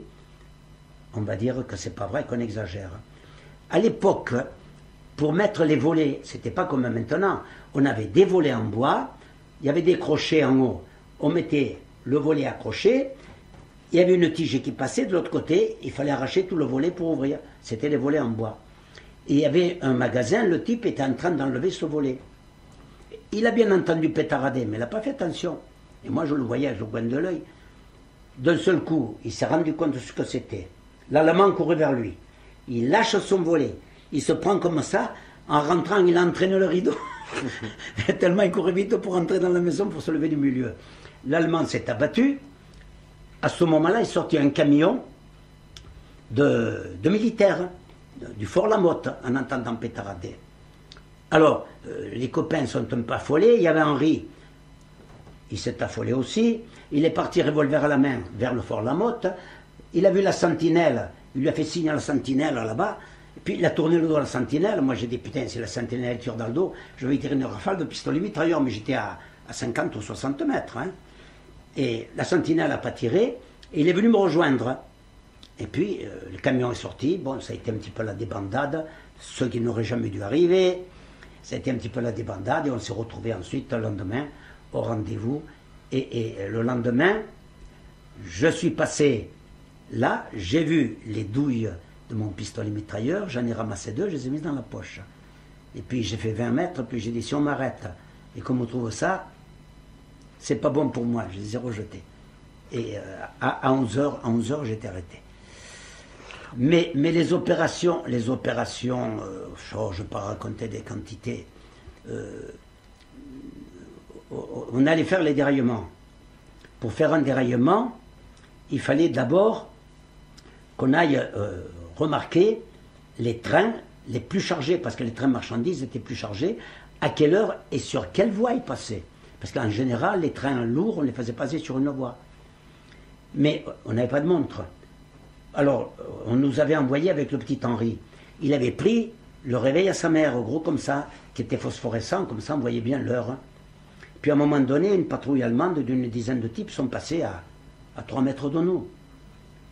on va dire que c'est pas vrai, qu'on exagère. À l'époque, pour mettre les volets, c'était pas comme maintenant. On avait des volets en bois, il y avait des crochets en haut. On mettait le volet accroché, il y avait une tige qui passait de l'autre côté, il fallait arracher tout le volet pour ouvrir. C'était les volets en bois. Et il y avait un magasin, le type était en train d'enlever ce volet. Il a bien entendu pétarader, mais il n'a pas fait attention. Et moi je le voyais au coin de l'œil. D'un seul coup, il s'est rendu compte de ce que c'était. L'Allemand courait vers lui. Il lâche son volet. Il se prend comme ça. En rentrant, il entraîne le rideau. Tellement il courait vite pour entrer dans la maison pour se lever du milieu. L'Allemand s'est abattu. À ce moment-là, il sortit un camion de militaires, du Fort Lamotte, en entendant pétarader. Alors, les copains sont un peu affolés. Il y avait Henri. Il s'est affolé aussi. Il est parti revolver à la main vers le Fort Lamotte. Il a vu la sentinelle. Il lui a fait signe à la sentinelle là-bas. Et puis il a tourné le dos à la sentinelle. Moi j'ai dit putain, si la sentinelle tire dans le dos, je vais y tirer une rafale de pistolet mitrailleur. Mais j'étais à 50 ou 60 mètres. Hein. Et la sentinelle n'a pas tiré. Et il est venu me rejoindre. Et puis le camion est sorti. Bon, ça a été un petit peu la débandade. Ce qui n'aurait jamais dû arriver. Ça a été un petit peu la débandade. Et on s'est retrouvés ensuite le lendemain au rendez-vous. Et le lendemain, je suis passé là, j'ai vu les douilles de mon pistolet mitrailleur, j'en ai ramassé 2, je les ai mises dans la poche. Et puis j'ai fait 20 mètres, puis j'ai dit si on m'arrête et qu'on me trouve ça, c'est pas bon pour moi, je les ai rejetés. Et à 11h, j'étais arrêté. Mais les opérations, je ne vais pas raconter des quantités. On allait faire les déraillements. Pour faire un déraillement, il fallait d'abord qu'on aille remarquer les trains les plus chargés, parce que les trains marchandises étaient plus chargés, à quelle heure et sur quelle voie ils passaient. Parce qu'en général, les trains lourds, on les faisait passer sur une voie. Mais on n'avait pas de montre. Alors, on nous avait envoyé avec le petit Henri. Il avait pris le réveil à sa mère, gros comme ça, qui était phosphorescent, comme ça on voyait bien l'heure. Puis à un moment donné, une patrouille allemande d'une dizaine de types sont passés à 3 mètres de nous.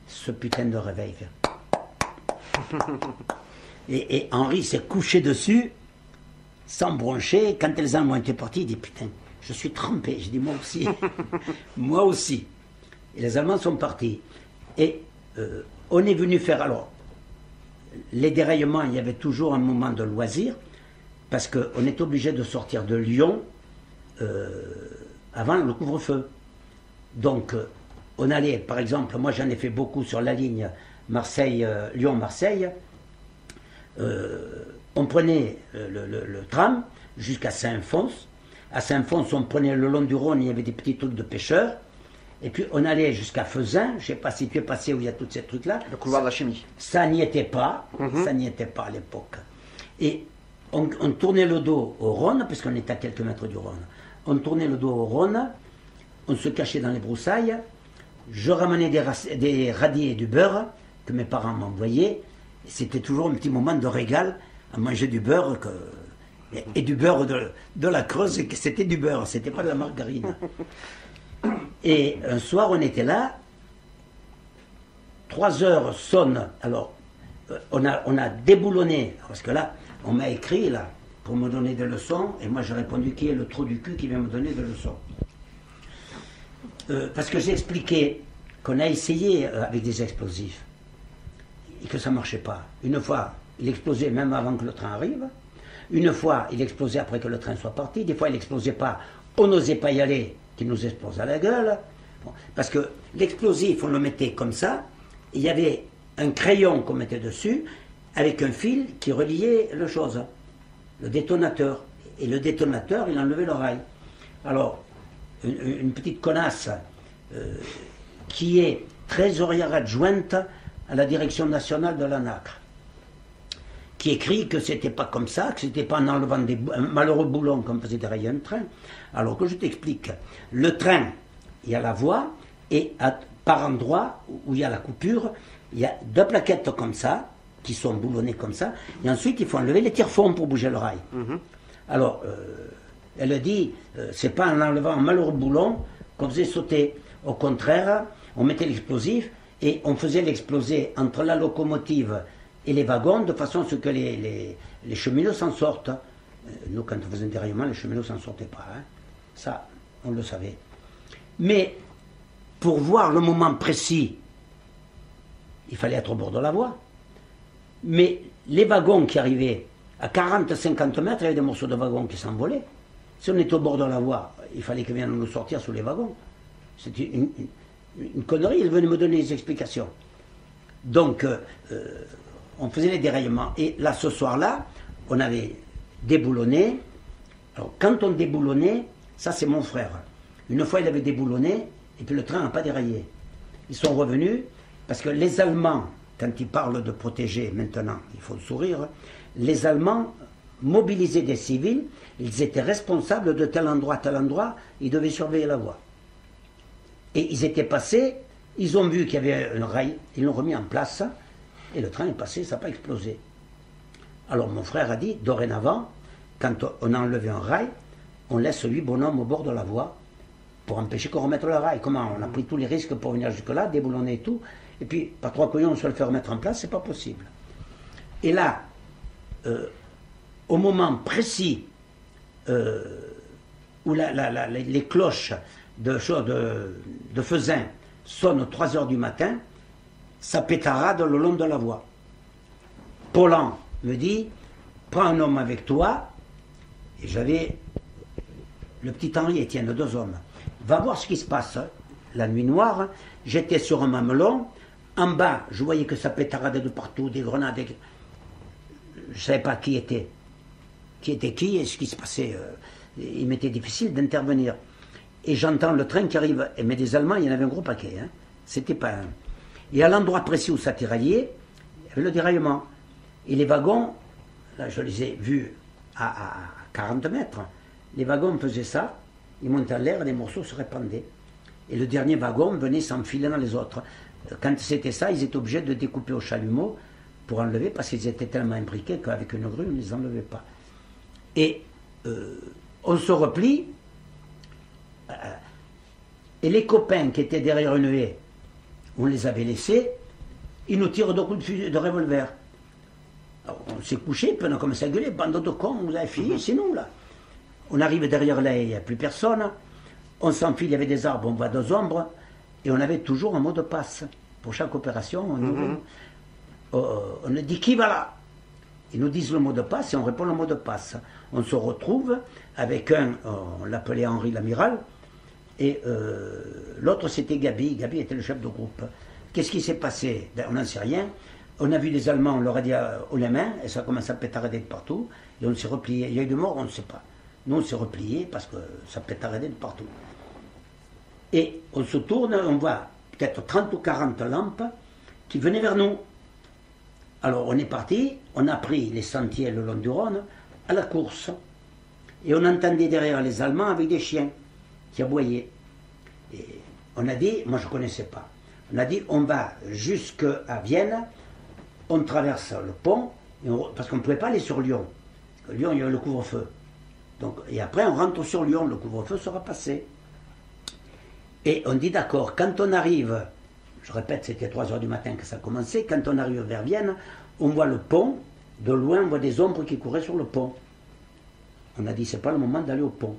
Ce putain de réveil. Et Henri s'est couché dessus, sans broncher. Quand les Allemands étaient partis, il dit putain, je suis trempé. J'ai dit moi aussi. Moi aussi. Et les Allemands sont partis. Et on est venu faire alors les déraillements. Il y avait toujours un moment de loisir, parce qu'on est obligé de sortir de Lyon avant le couvre-feu. Donc, on allait, par exemple, moi j'en ai fait beaucoup sur la ligne Lyon-Marseille. On prenait le tram jusqu'à Saint-Fons. À Saint-Fons, on prenait le long du Rhône, il y avait des petits trucs de pêcheurs. Et puis on allait jusqu'à Fezin. Je ne sais pas si tu es passé où il y a tous ces trucs-là. Le couloir de la chimie. Ça n'y était pas. Ça n'y était pas à l'époque. Et on tournait le dos au Rhône, puisqu'on était à quelques mètres du Rhône. On tournait le dos au Rhône, on se cachait dans les broussailles. Je ramenais des radis et du beurre que mes parents m'envoyaient. C'était toujours un petit moment de régal à manger du beurre et du beurre de la Creuse. C'était du beurre, c'était pas de la margarine. Et un soir, on était là. 3 heures sonnent. Alors, on a déboulonné, parce que là, on m'a écrit là pour me donner des leçons, et moi j'ai répondu qui est le trou du cul qui vient me donner des leçons. Parce que j'ai expliqué qu'on a essayé avec des explosifs et que ça ne marchait pas. Une fois, il explosait même avant que le train arrive. Une fois, il explosait après que le train soit parti. Des fois, il n'explosait pas. On n'osait pas y aller, qu'il nous explose à la gueule. Bon, parce que l'explosif, on le mettait comme ça. Il y avait un crayon qu'on mettait dessus avec un fil qui reliait le chose, le détonateur. Et le détonateur, il enlevait l'oreille. Alors, une petite connasse qui est trésorière adjointe à la direction nationale de la nacre, qui écrit que c'était pas comme ça, que c'était pas en enlevant un malheureux boulon qu'on faisait dérailler un train. Alors que je t'explique, le train, il y a la voie, et par endroit où il y a la coupure, il y a 2 plaquettes comme ça, qui sont boulonnés comme ça. Et ensuite, il faut enlever les tire-fonds pour bouger le rail. Alors, elle dit, c'est pas en enlevant un malheureux boulon qu'on faisait sauter. Au contraire, on mettait l'explosif et on faisait l'exploser entre la locomotive et les wagons de façon à ce que les cheminots s'en sortent. Nous, quand on faisait un déraillement, les cheminots s'en sortaient pas. Hein. Ça, on le savait. Mais pour voir le moment précis, il fallait être au bord de la voie. Mais les wagons qui arrivaient à 40-50 mètres, il y avait des morceaux de wagons qui s'envolaient. Si on était au bord de la voie, il fallait qu'ils viennent nous sortir sous les wagons. C'était une connerie, il venait me donner des explications. Donc, on faisait les déraillements. Et là, ce soir-là, on avait déboulonné. Alors, quand on déboulonnait, ça c'est mon frère. Une fois, il avait déboulonné, et puis le train n'a pas déraillé. Ils sont revenus, parce que les Allemands, quand ils parlent de protéger maintenant, il faut sourire, les Allemands mobilisaient des civils, ils étaient responsables de tel endroit à tel endroit, ils devaient surveiller la voie. Et ils étaient passés, ils ont vu qu'il y avait un rail, ils l'ont remis en place, et le train est passé, ça n'a pas explosé. Alors mon frère a dit, dorénavant, quand on a enlevé un rail, on laisse 8 bonhommes au bord de la voie, pour empêcher qu'on remette le rail. Comment? On a pris tous les risques pour venir jusque-là, déboulonner et tout, et puis par 3 couillons, on se le fait remettre en place, c'est pas possible. Et là, au moment précis où les cloches de Faisin sonnent aux 3 heures du matin, ça pétarade le long de la voie. Paulan me dit, prends un homme avec toi, et j'avais le petit Henri Etienne, 2 hommes. Va voir ce qui se passe. La nuit noire, j'étais sur un mamelon, en bas, je voyais que ça pétaradait de partout, des grenades. Je ne savais pas qui était qui et ce qui se passait. Il m'était difficile d'intervenir. Et j'entends le train qui arrive. Mais des Allemands, il y en avait un gros paquet. Hein. C'était pas un. Et à l'endroit précis où ça déraillait, il y avait le déraillement. Et les wagons, là je les ai vus à 40 mètres. Les wagons faisaient ça, ils montaient en l'air, les morceaux se répandaient. Et le dernier wagon venait s'enfiler dans les autres. Quand c'était ça, ils étaient obligés de découper au chalumeau pour enlever, parce qu'ils étaient tellement imbriqués qu'avec une grue, on ne les enlevait pas. Et on se replie, et les copains qui étaient derrière une haie, on les avait laissés, ils nous tirent 2 coups de revolver. Alors, on s'est couché, puis on a commencé à gueuler, bande de cons, vous avez fini, c'est nous là. On arrive derrière la haie, il n'y a plus personne, on s'enfile, il y avait des arbres, on voit 2 ombres, et on avait toujours un mot de passe. Pour chaque opération, on dit qui va là? Ils nous disent le mot de passe et on répond le mot de passe. On se retrouve avec on l'appelait Henri l'amiral, et l'autre c'était Gabi. Gabi était le chef de groupe. Qu'est-ce qui s'est passé? On n'en sait rien. On a vu les Allemands, on leur a dit haut les mains, et ça commence à pétarader de partout, et on s'est replié. Il y a eu de morts, on ne sait pas. Nous on s'est replié parce que ça pétaradait de partout. Et on se tourne, on voit peut-être 30 ou 40 lampes qui venaient vers nous. Alors on est parti, on a pris les sentiers le long du Rhône à la course. Et on entendait derrière les Allemands avec des chiens qui aboyaient. Et on a dit, moi je ne connaissais pas, on a dit on va jusqu'à Vienne, on traverse le pont, parce qu'on ne pouvait pas aller sur Lyon. Lyon, il y a le couvre-feu. Donc, et après on rentre sur Lyon, le couvre-feu sera passé. Et on dit d'accord, quand on arrive, je répète, c'était 3 heures du matin que ça a commencé, quand on arrive vers Vienne, on voit le pont, de loin on voit des ombres qui couraient sur le pont. On a dit, c'est pas le moment d'aller au pont.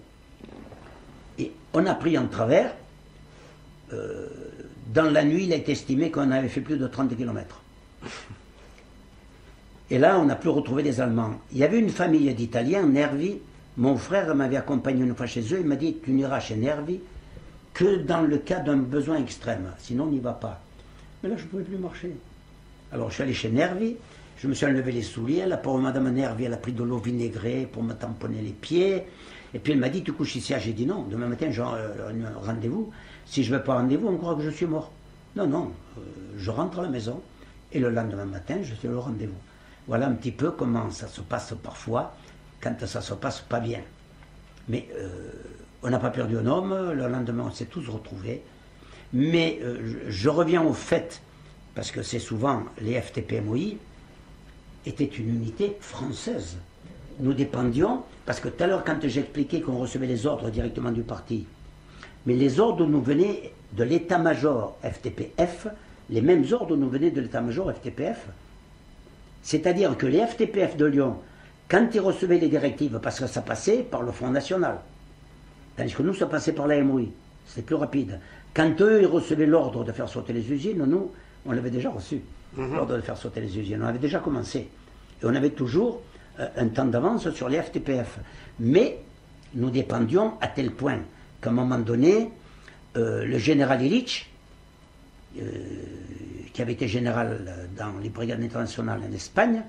Et on a pris en travers, dans la nuit, il a été estimé qu'on avait fait plus de 30 km. Et là, on n'a plus retrouvé des Allemands. Il y avait une famille d'Italiens, Nervi, mon frère m'avait accompagné une fois chez eux, il m'a dit, tu n'iras chez Nervi que dans le cas d'un besoin extrême, sinon on n'y va pas. Mais là, je ne pouvais plus marcher. Alors je suis allé chez Nervi, je me suis enlevé les souliers, la pauvre madame Nervi, elle a pris de l'eau vinaigrée pour me tamponner les pieds, et puis elle m'a dit, tu couches ici? J'ai dit non, demain matin j'ai un rendez-vous, si je ne veux pas rendez-vous, on croit que je suis mort. Non, je rentre à la maison, et le lendemain matin, je suis au rendez-vous. Voilà un petit peu comment ça se passe parfois, quand ça se passe pas bien. Mais on n'a pas perdu un homme, le lendemain on s'est tous retrouvés. Mais je reviens au fait, parce que c'est souvent les FTP-MOI, était une unité française. Nous dépendions, parce que tout à l'heure, quand j'expliquais qu'on recevait les ordres directement du parti, mais les ordres nous venaient de l'état-major FTPF, les mêmes ordres nous venaient de l'état-major FTPF. C'est-à-dire que les FTPF de Lyon, quand ils recevaient les directives, parce que ça passait par le Front National, tandis que nous, ça passait par la MOI, c'était plus rapide. Quand eux, ils recevaient l'ordre de faire sauter les usines, nous, on l'avait déjà reçu, l'ordre de faire sauter les usines. On avait déjà commencé. Et on avait toujours un temps d'avance sur les FTPF. Mais nous dépendions à tel point qu'à un moment donné, le général Illich, qui avait été général dans les brigades internationales en Espagne,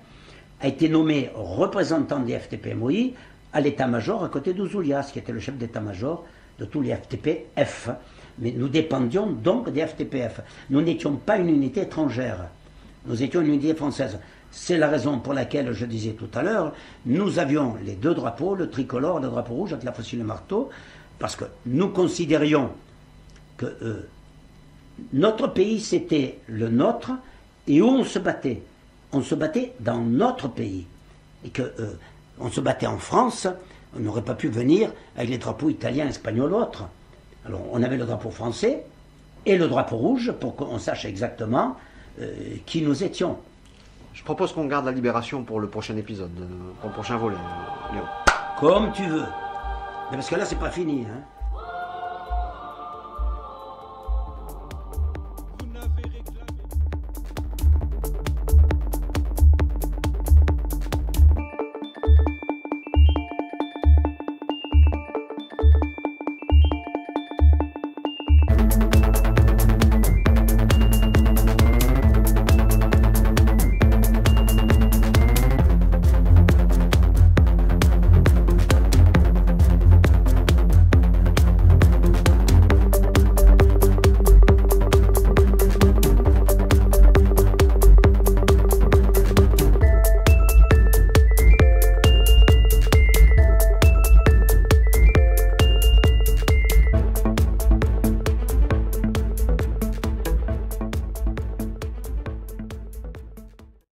a été nommé représentant des FTP-MOI à l'état-major à côté d'Ouzoulias, qui était le chef d'état-major de tous les FTP-F. Mais nous dépendions donc des FTPF. Nous n'étions pas une unité étrangère, nous étions une unité française. C'est la raison pour laquelle, je disais tout à l'heure, nous avions les deux drapeaux, le tricolore et le drapeau rouge avec la faucille et le marteau, parce que nous considérions que notre pays, c'était le nôtre, et où on se battait. On se battait dans notre pays. Et que on se battait en France, on n'aurait pas pu venir avec les drapeaux italiens, espagnols, autres. Alors, on avait le drapeau français et le drapeau rouge pour qu'on sache exactement qui nous étions. Je propose qu'on garde la libération pour le prochain épisode, pour le prochain volet, Léon. Comme tu veux. Mais parce que là, c'est pas fini, hein.